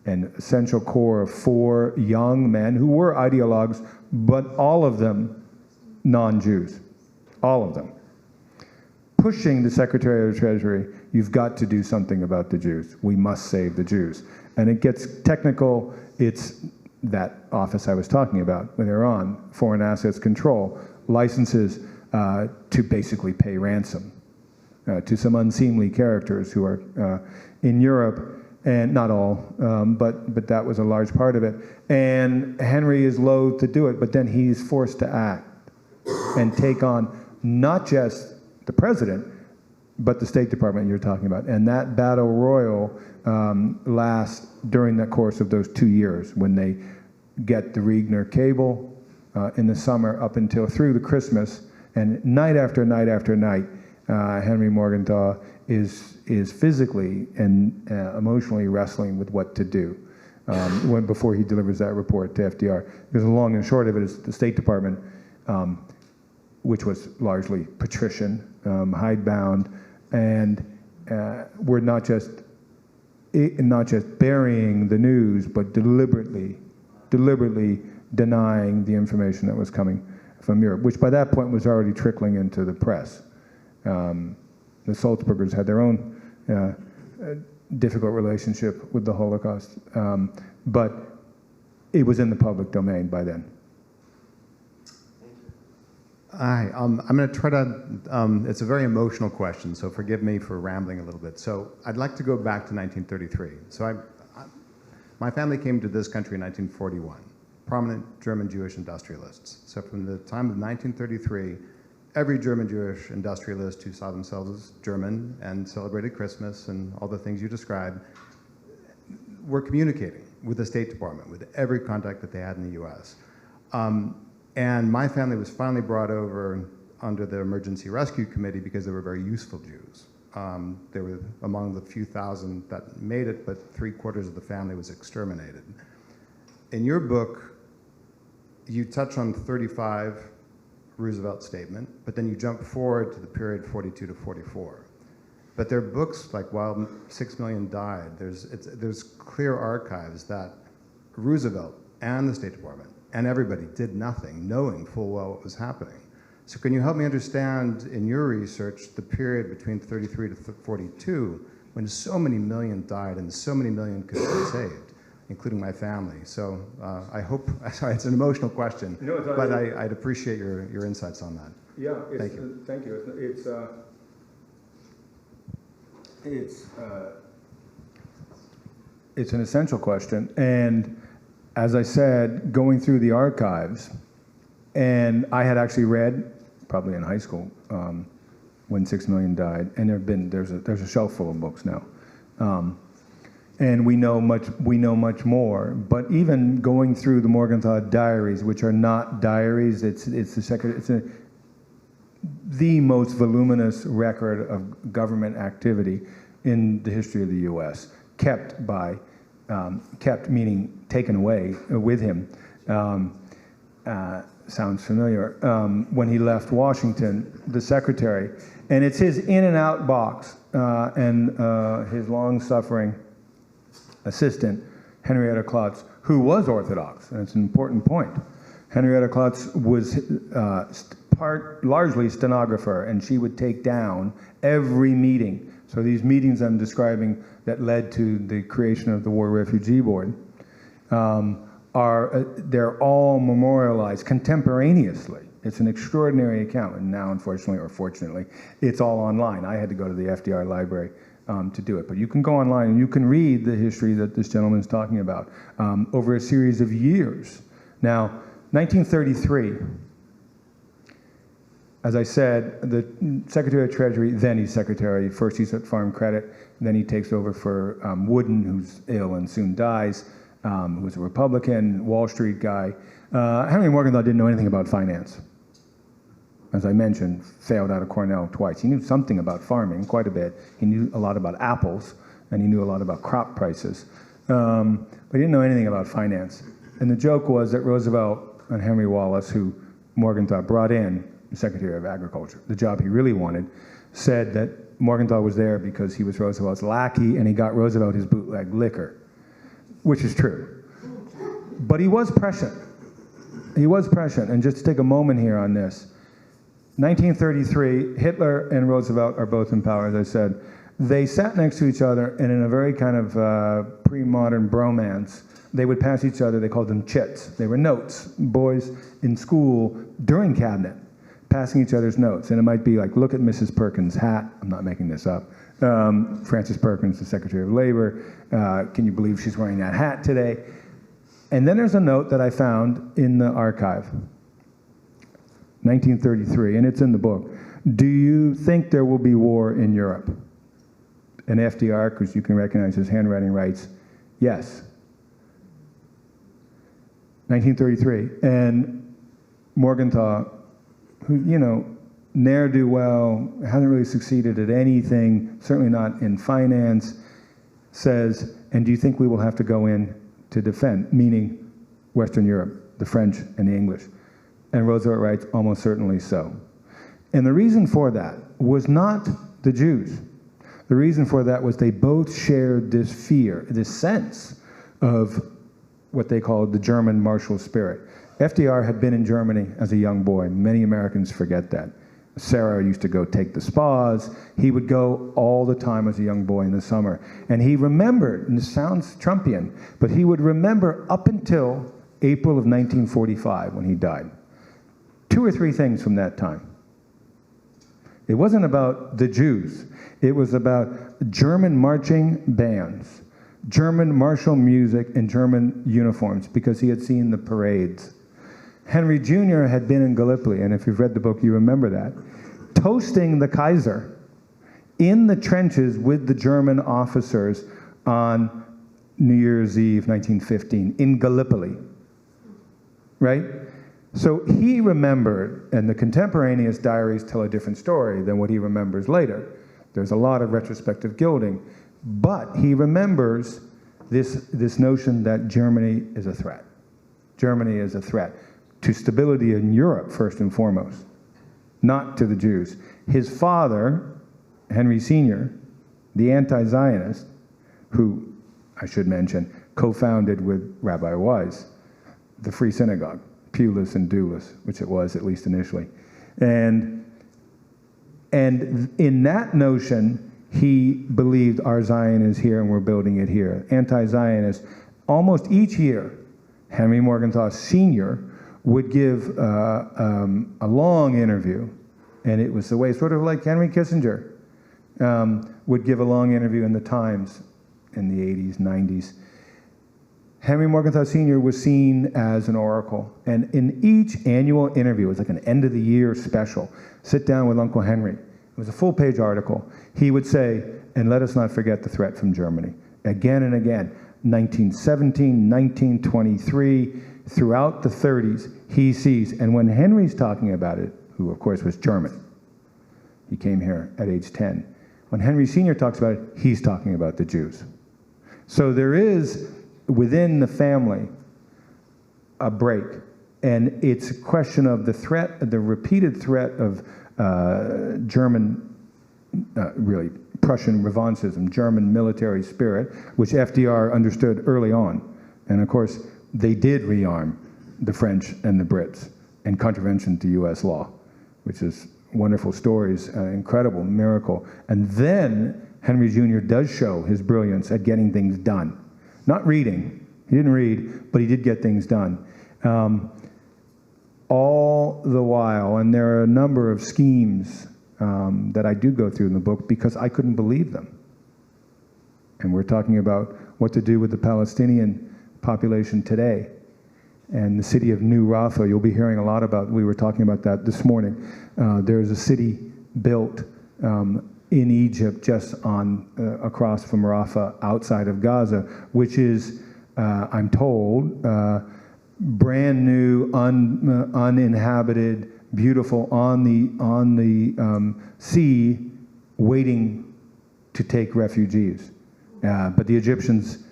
an essential core of 4 young men who were ideologues, but all of them non-Jews, all of them. Pushing the Secretary of the Treasury, you've got to do something about the Jews. We must save the Jews. And it gets technical. It's that office I was talking about when they're on, foreign assets control, licenses to basically pay ransom to some unseemly characters who are in Europe. And not all, but that was a large part of it. And Henry is loath to do it, but then he's forced to act and take on not just the president, but the State Department you're talking about. And that battle royal lasts during the course of those 2 years when they get the Riegner cable in the summer up until through the Christmas. And night after night after night, Henry Morgenthau is physically and emotionally wrestling with what to do before he delivers that report to FDR. Because the long and short of it is the State Department, which was largely patrician, hidebound, and were not just burying the news, but deliberately denying the information that was coming from Europe, which by that point was already trickling into the press. The Salzburgers had their own difficult relationship with the Holocaust, but it was in the public domain by then. Hi, I'm going to try to, it's a very emotional question, so forgive me for rambling a little bit. So I'd like to go back to 1933. So my family came to this country in 1941, prominent German Jewish industrialists. So from the time of 1933, every German Jewish industrialist who saw themselves as German and celebrated Christmas and all the things you described were communicating with the State Department, with every contact that they had in the U.S. And my family was finally brought over under the Emergency Rescue Committee because they were very useful Jews. They were among the few thousand that made it, but 3/4 of the family was exterminated. In your book, you touch on 35 Roosevelt statement, but then you jump forward to the period 42 to 44. But there are books like While 6 Million Died. There's clear archives that Roosevelt and the State Department and everybody did nothing, knowing full well what was happening. So can you help me understand in your research the period between 33 to 42 when so many million died and so many million could have been saved, including my family? So I hope, sorry, it's an emotional question, but I'd appreciate your insights on that. Yeah, thank you. Thank you. It's an essential question, and as I said, going through the archives, and I had actually read, probably in high school, when 6 Million died, and there's a shelf full of books now. And we know much more. But even going through the Morgenthau diaries, which are not diaries, it's the most voluminous record of government activity in the history of the U.S., kept meaning taken away with him. Sounds familiar. When he left Washington, the secretary, and it's his in and out box, and his long-suffering assistant, Henrietta Klotz, who was Orthodox, and it's an important point. Henrietta Klotz was largely stenographer, and she would take down every meeting. So these meetings I'm describing that led to the creation of the War Refugee Board they're all memorialized contemporaneously. It's an extraordinary account, and now, unfortunately or fortunately, it's all online. I had to go to the FDR library to do it, but you can go online and you can read the history that this gentleman's talking about over a series of years. Now, 1933, as I said, the Secretary of Treasury, then he's Secretary, first he's at Farm Credit, then he takes over for Wooden, who's ill and soon dies, who was a Republican, Wall Street guy. Henry Morgenthau didn't know anything about finance. As I mentioned, failed out of Cornell twice. He knew something about farming, quite a bit. He knew a lot about apples, and he knew a lot about crop prices. But he didn't know anything about finance. And the joke was that Roosevelt and Henry Wallace, who Morgenthau brought in, the Secretary of Agriculture, the job he really wanted, said that Morgenthau was there because he was Roosevelt's lackey, and he got Roosevelt his bootleg liquor, which is true. But he was prescient. He was prescient. And just to take a moment here on this, 1933, Hitler and Roosevelt are both in power, as I said. They sat next to each other, and in a very kind of pre-modern bromance, they would pass each other, they called them chits. They were notes, boys in school during cabinet, passing each other's notes. And it might be like, look at Mrs. Perkins' hat. I'm not making this up. Frances Perkins, the Secretary of Labor. Can you believe she's wearing that hat today? And then there's a note that I found in the archive, 1933, and it's in the book. Do you think there will be war in Europe? And FDR, because you can recognize his handwriting, writes, yes. 1933. And Morgenthau, who, you know, ne'er-do-well, hasn't really succeeded at anything, certainly not in finance, says, and do you think we will have to go in to defend, meaning Western Europe, the French and the English? And Roosevelt writes, almost certainly so. And the reason for that was not the Jews. The reason for that was they both shared this fear, this sense of what they called the German martial spirit. FDR had been in Germany as a young boy. Many Americans forget that. Sarah used to go take the spas. He would go all the time as a young boy in the summer. And he remembered, and this sounds Trumpian, but he would remember up until April of 1945 when he died. 2 or 3 things from that time. It wasn't about the Jews. It was about German marching bands, German martial music, and German uniforms, because he had seen the parades. Henry Jr. had been in Gallipoli, and if you've read the book, you remember that, toasting the Kaiser in the trenches with the German officers on New Year's Eve, 1915, in Gallipoli, right? So he remembered, and the contemporaneous diaries tell a different story than what he remembers later. There's a lot of retrospective gilding, but he remembers this notion that Germany is a threat. Germany is a threat to stability in Europe, first and foremost, not to the Jews. His father, Henry Sr., the anti-Zionist, who, I should mention, co-founded with Rabbi Wise, the Free Synagogue, pewless and dewless, which it was, at least initially. And in that notion, he believed our Zion is here and we're building it here. Anti-Zionist, almost each year, Henry Morgenthau Sr. would give a long interview, and it was the way, sort of like Henry Kissinger, would give a long interview in the Times in the 80s, 90s. Henry Morgenthau Sr. was seen as an oracle, and in each annual interview, it was like an end-of-the-year special, sit down with Uncle Henry. It was a full-page article. He would say, and let us not forget the threat from Germany. Again and again, 1917, 1923, throughout the 30s, he sees, and when Henry's talking about it, who of course was German, came here at age 10. When Henry Sr. talks about it, he's talking about the Jews. So there is, within the family, a break. And it's a question of the threat, the repeated threat of German, really, Prussian revanchism, German military spirit, which FDR understood early on. And of course, they did rearm the French and the Brits in contravention to US law, which is wonderful stories, incredible miracle. And then Henry Jr. does show his brilliance at getting things done. Not reading, he didn't read, but he did get things done. All the while, and there are a number of schemes that I do go through in the book because I couldn't believe them. And we're talking about what to do with the Palestinian population today. And the city of New Rafah, you'll be hearing a lot about, we were talking about that this morning. There's a city built in Egypt just across from Rafah outside of Gaza, which is, I'm told, brand new, uninhabited, beautiful, on the sea, waiting to take refugees. But the Egyptians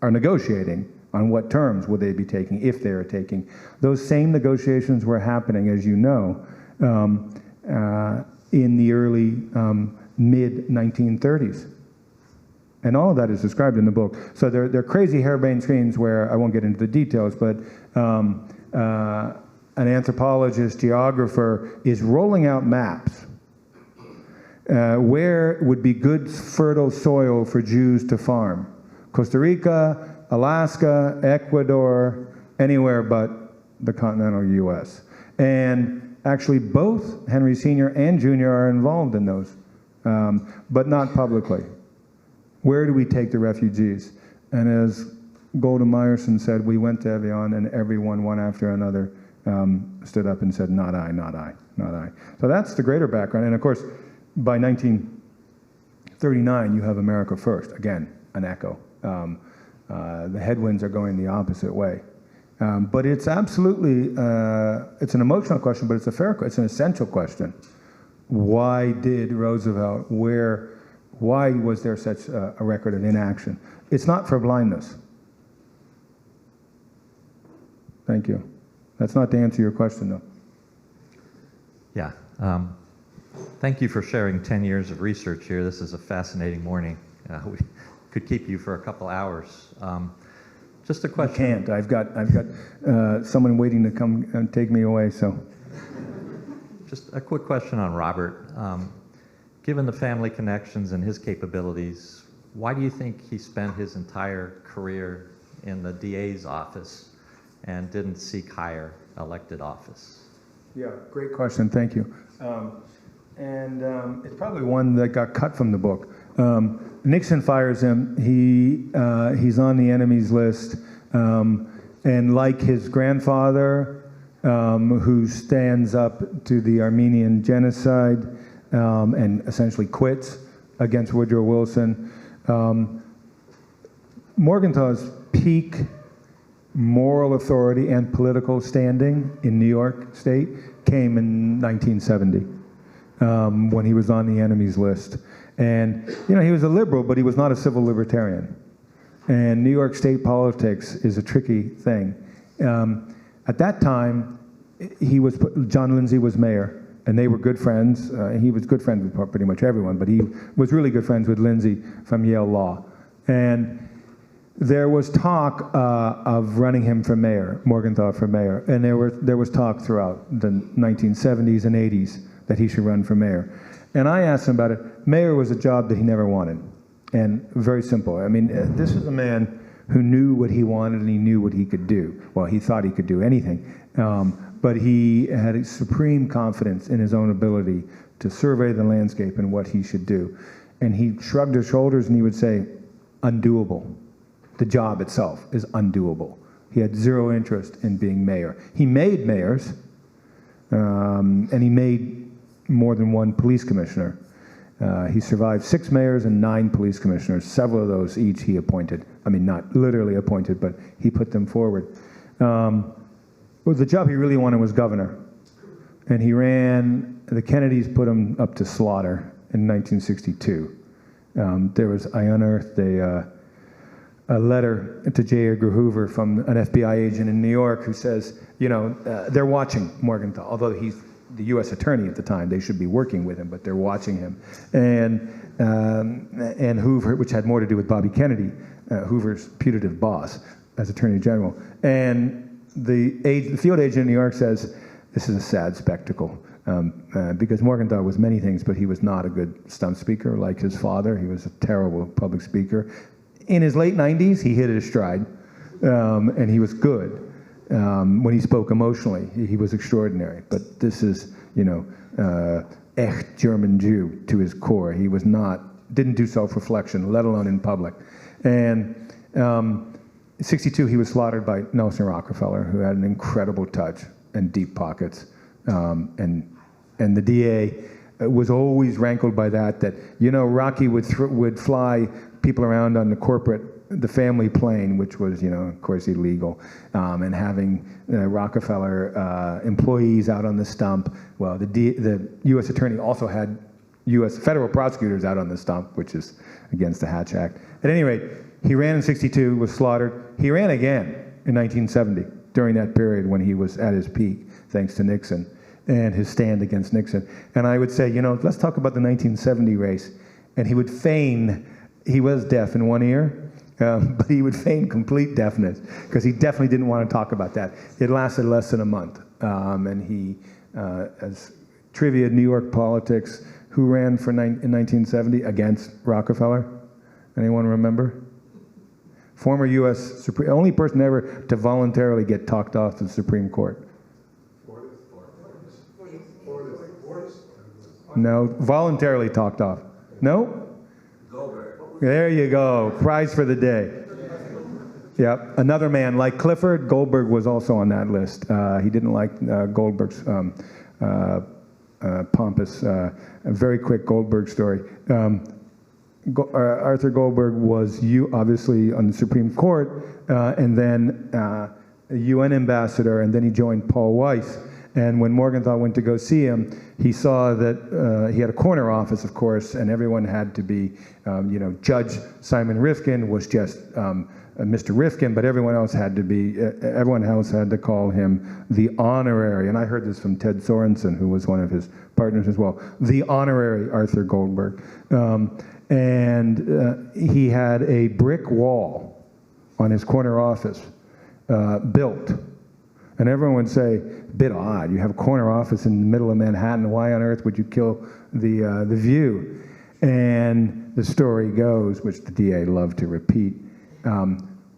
are negotiating on what terms would they be taking, if they are taking. Those same negotiations were happening, as you know, in the early mid-1930s. And all of that is described in the book. So they're crazy harebrained schemes where I won't get into the details, but an anthropologist, geographer is rolling out maps where would be good fertile soil for Jews to farm. Costa Rica, Alaska, Ecuador, anywhere but the continental US. And actually both Henry Sr. and Jr. are involved in those, but not publicly. Where do we take the refugees? And as Golda Meierson said, we went to Evian and everyone, one after another, stood up and said, not I, not I, not I. So that's the greater background. And of course, by 1939, you have America First, again, an echo. The headwinds are going the opposite way. But it's absolutely, it's an emotional question, but it's a fair question. It's an essential question. Why did Roosevelt, why was there such a record of inaction? It's not for blindness. Thank you. That's not to answer your question, though. Yeah. Thank you for sharing 10 years of research here. This is a fascinating morning. We could keep you for a couple hours. Just a question. I can't. I've got someone waiting to come and take me away. So, just a quick question on Robert. Given the family connections and his capabilities, why do you think he spent his entire career in the DA's office and didn't seek higher elected office? Yeah, great question. Thank you. It's probably one that got cut from the book. Nixon fires him. He's on the enemy's list. And like his grandfather, who stands up to the Armenian genocide and essentially quits against Woodrow Wilson, Morgenthau's peak moral authority and political standing in New York State came in 1970 when he was on the enemy's list. And, you know, he was a liberal, but he was not a civil libertarian. And New York State politics is a tricky thing. At that time, John Lindsay was mayor, and they were good friends. He was good friends with pretty much everyone, but he was really good friends with Lindsay from Yale Law. And there was talk of running him for mayor, Morgenthau for mayor, and there was talk throughout the 1970s and 80s that he should run for mayor. And I asked him about it. Mayor was a job that he never wanted, and very simple. I mean, this is a man who knew what he wanted and he knew what he could do. Well, he thought he could do anything, but he had a supreme confidence in his own ability to survey the landscape and what he should do. And he shrugged his shoulders and he would say, undoable. The job itself is undoable. He had zero interest in being mayor. He made mayors, and he made more than one police commissioner. He survived 6 mayors and 9 police commissioners. Several of those each he appointed. I mean, not literally appointed, but he put them forward. Well, the job he really wanted was governor. And he ran the Kennedys put him up to slaughter in 1962. I unearthed a letter to J. Edgar Hoover from an FBI agent in New York who says, they're watching Morgenthau, although he's the U.S. attorney at the time. They should be working with him, but they're watching him. And Hoover, which had more to do with Bobby Kennedy, Hoover's putative boss as Attorney General. And the field agent in New York says, this is a sad spectacle. Because Morgenthau was many things, but he was not a good stump speaker like his father. He was a terrible public speaker. In his late 90s, he hit his stride, and he was good. When he spoke emotionally, he was extraordinary. But this is, echt German Jew to his core. He was didn't do self-reflection, let alone in public. And in 62, he was slaughtered by Nelson Rockefeller, who had an incredible touch and deep pockets. And the DA was always rankled by that Rocky would fly people around on the family plane, which was, of course, illegal, and having Rockefeller employees out on the stump. Well, the U.S. attorney also had U.S. federal prosecutors out on the stump, which is against the Hatch Act. At any rate, he ran in 62, was slaughtered. He ran again in 1970, during that period when he was at his peak, thanks to Nixon and his stand against Nixon. And I would say, let's talk about the 1970 race. And he would feign, he was deaf in one ear, but he would feign complete deafness, because he definitely didn't want to talk about that. It lasted less than a month. And he, as trivia, New York politics, who ran in 1970 against Rockefeller? Anyone remember? Former U.S. only person ever to voluntarily get talked off to the Supreme Court. No, voluntarily talked off. No? Goldberg. There you go. Prize for the day. Yep. Another man like Clifford, Goldberg was also on that list. He didn't like Goldberg's pompous, very quick Goldberg story. Arthur Goldberg was obviously on the Supreme Court, and then a UN ambassador, and then he joined Paul Weiss. And when Morgenthau went to go see him, he saw that he had a corner office, of course, and everyone had to be, Judge Simon Rifkin was just Mr. Rifkin, but everyone else had to call him the honorary, and I heard this from Ted Sorensen, who was one of his partners as well, the honorary Arthur Goldberg. And he had a brick wall on his corner office built. And everyone would say, a bit odd, you have a corner office in the middle of Manhattan, why on earth would you kill the view? And the story goes, which the DA loved to repeat,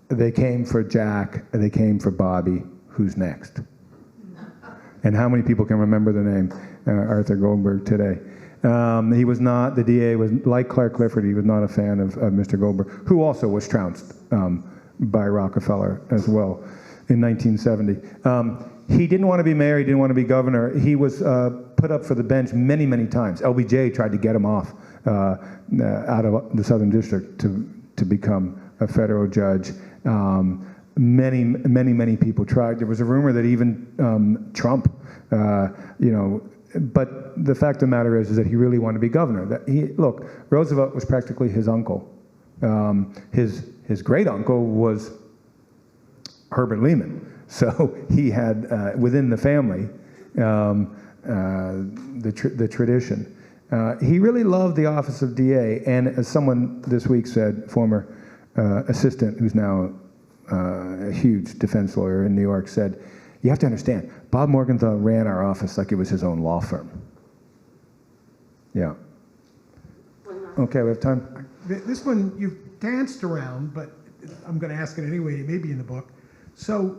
they came for Jack, they came for Bobby, who's next? And how many people can remember the name Arthur Goldberg today? He was not, the DA was, like Clark Clifford, he was not a fan of Mr. Goldberg, who also was trounced by Rockefeller as well in 1970. He didn't want to be mayor, he didn't want to be governor. He was put up for the bench many, many times. LBJ tried to get him off out of the Southern District to become a federal judge. Many people tried. There was a rumor that even Trump, but the fact of the matter is that he really wanted to be governor. Look, Roosevelt was practically his uncle. His great uncle was Herbert Lehman. So he had within the family the tradition. He really loved the office of DA, and as someone this week said, former assistant who's now a huge defense lawyer in New York, said, you have to understand, Bob Morgenthau ran our office like it was his own law firm. Yeah. Okay, we have time. This one you've danced around, but I'm going to ask it anyway. It may be in the book. So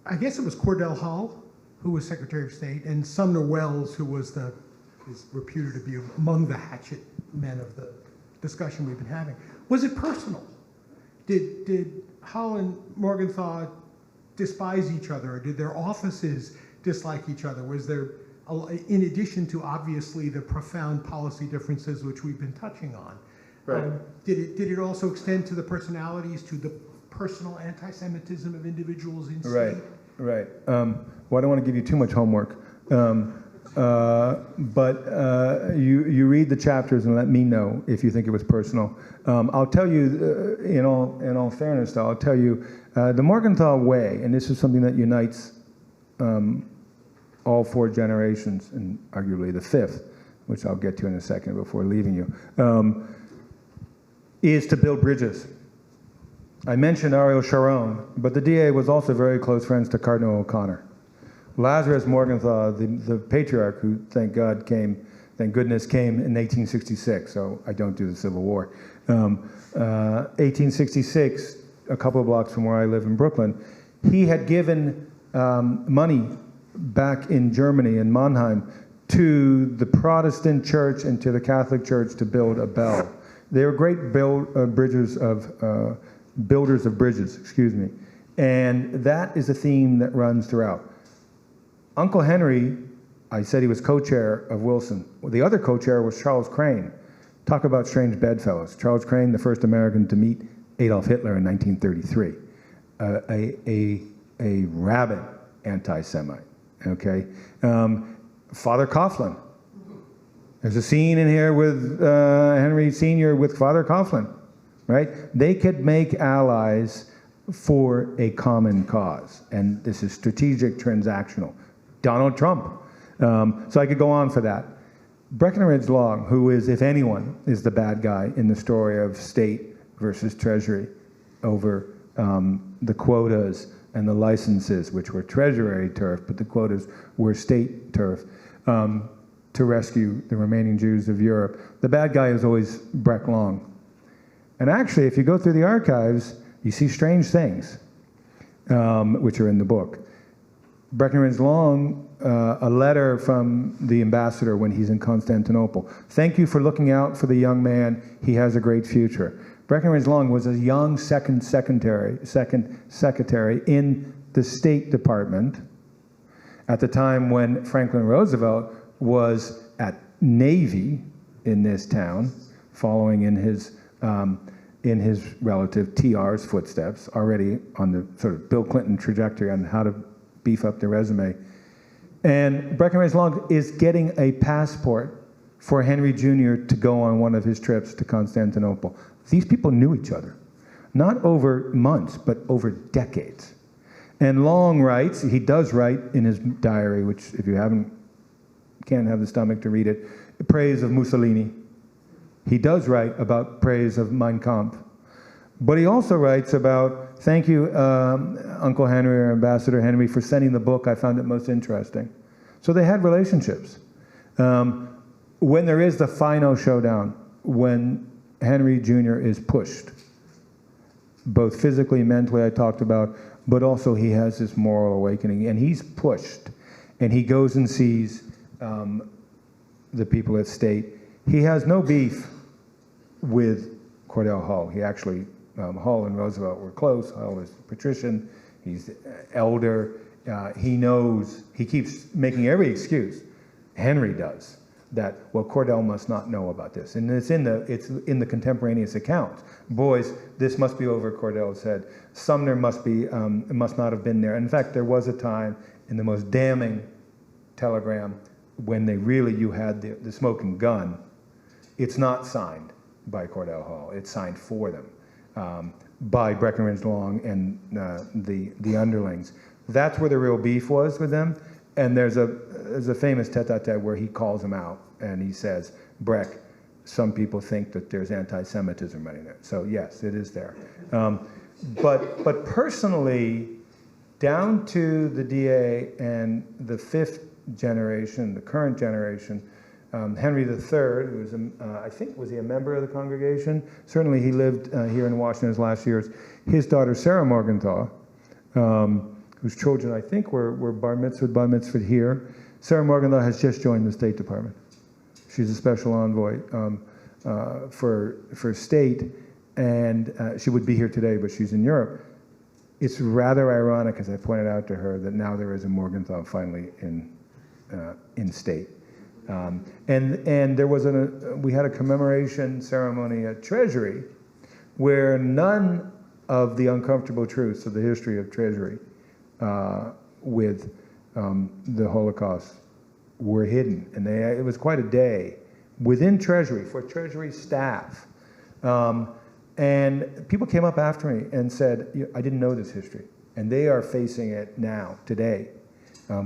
I guess it was Cordell Hull, who was Secretary of State, and Sumner Welles, who was is reputed to be among the hatchet men of the discussion we've been having. Was it personal? Did Hull and Morgenthau despise each other, or did their offices dislike each other? Was there, in addition to obviously the profound policy differences which we've been touching on, right. Did it also extend to the personalities, to the personal anti-Semitism of individuals in state? Right. Well, I don't want to give you too much homework. You read the chapters and let me know if you think it was personal. I'll tell you, in all fairness, though, I'll tell you, the Morgenthau way, and this is something that unites all four generations, and arguably the fifth, which I'll get to in a second before leaving you, is to build bridges. I mentioned Ariel Sharon, but the DA was also very close friends to Cardinal O'Connor. Lazarus Morgenthau, the patriarch who, thank goodness, came in 1866, so I don't do the Civil War. 1866, a couple of blocks from where I live in Brooklyn, he had given money back in Germany, in Mannheim, to the Protestant church and to the Catholic church to build a bell. They were great builders of bridges, excuse me. And that is a theme that runs throughout. Uncle Henry, I said he was co-chair of Wilson. Well, the other co-chair was Charles Crane. Talk about strange bedfellows. Charles Crane, the first American to meet Adolf Hitler in 1933. A rabid anti-Semite, okay? Father Coughlin. There's a scene in here with Henry Sr. with Father Coughlin, right? They could make allies for a common cause, and this is strategic, transactional. Donald Trump. So I could go on for that. Breckinridge Long, who is, if anyone, is the bad guy in the story of state versus treasury over the quotas and the licenses, which were treasury turf, but the quotas were state turf, to rescue the remaining Jews of Europe. The bad guy is always Breck Long. And actually, if you go through the archives, you see strange things, which are in the book. Breckinridge Long, a letter from the ambassador when he's in Constantinople. Thank you for looking out for the young man. He has a great future. Breckinridge Long was a young second secretary in the State Department at the time when Franklin Roosevelt was at Navy in this town, following in his relative TR's footsteps, already on the sort of Bill Clinton trajectory on how to beef up the resume. And Breckinridge Long is getting a passport for Henry Jr. to go on one of his trips to Constantinople. These people knew each other, not over months, but over decades. And Long writes, he does write in his diary, which if you can't have the stomach to read it, praise of Mussolini. He does write about praise of Mein Kampf. But he also writes about, thank you, Uncle Henry or Ambassador Henry, for sending the book. I found it most interesting. So they had relationships. When there is the final showdown, when Henry Jr. is pushed, both physically, mentally, I talked about, but also he has this moral awakening, and he's pushed, and he goes and sees the people at state. He has no beef with Cordell Hull. He actually, Hull and Roosevelt were close. Hull is patrician. He's elder. He knows, he keeps making every excuse, Henry does, that, well, Cordell must not know about this. And it's in the contemporaneous accounts. Boys, this must be over, Cordell said. Sumner must not have been there. In fact, there was a time in the most damning telegram when you had the smoking gun. It's not signed by Cordell Hull. It's signed for them by Breckinridge Long and the underlings. That's where the real beef was with them. And there's a famous tete-a-tete where he calls him out and he says, Breck, some people think that there's anti-Semitism running there. So yes, it is there. But personally, down to the DA and the fifth generation, the current generation, Henry III, who was, I think, was he a member of the congregation? Certainly he lived here in Washington his last years. His daughter, Sarah Morgenthau, whose children, I think, were bar mitzvahed here. Sarah Morgenthau has just joined the State Department. She's a special envoy for state, and she would be here today, but she's in Europe. It's rather ironic, as I pointed out to her, that now there is a Morgenthau finally in state. And there was we had a commemoration ceremony at Treasury where none of the uncomfortable truths of the history of Treasury with the Holocaust were hidden, and it was quite a day within Treasury for Treasury staff. And people came up after me and said, I didn't know this history. And they are facing it now, today,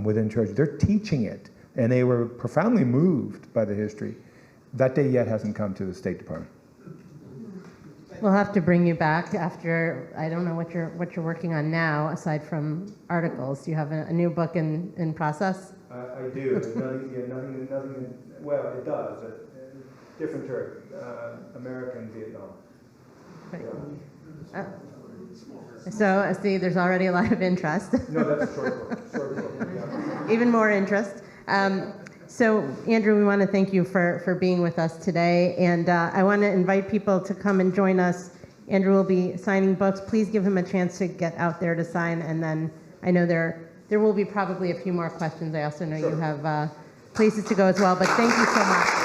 within Treasury. They're teaching it, and they were profoundly moved by the history. That day yet hasn't come to the State Department. We'll have to bring you back after. I don't know what you're working on now, aside from articles. Do you have a new book in process? I do. Nothing. Well, it does. Different term. American Vietnam. So, see, there's already a lot of interest. No, that's a short book. Yeah. Even more interest. So, Andrew, we want to thank you for being with us today, and I want to invite people to come and join us. Andrew will be signing books. Please give him a chance to get out there to sign, and then I know there will be probably a few more questions. I also know you have places to go as well, but thank you so much.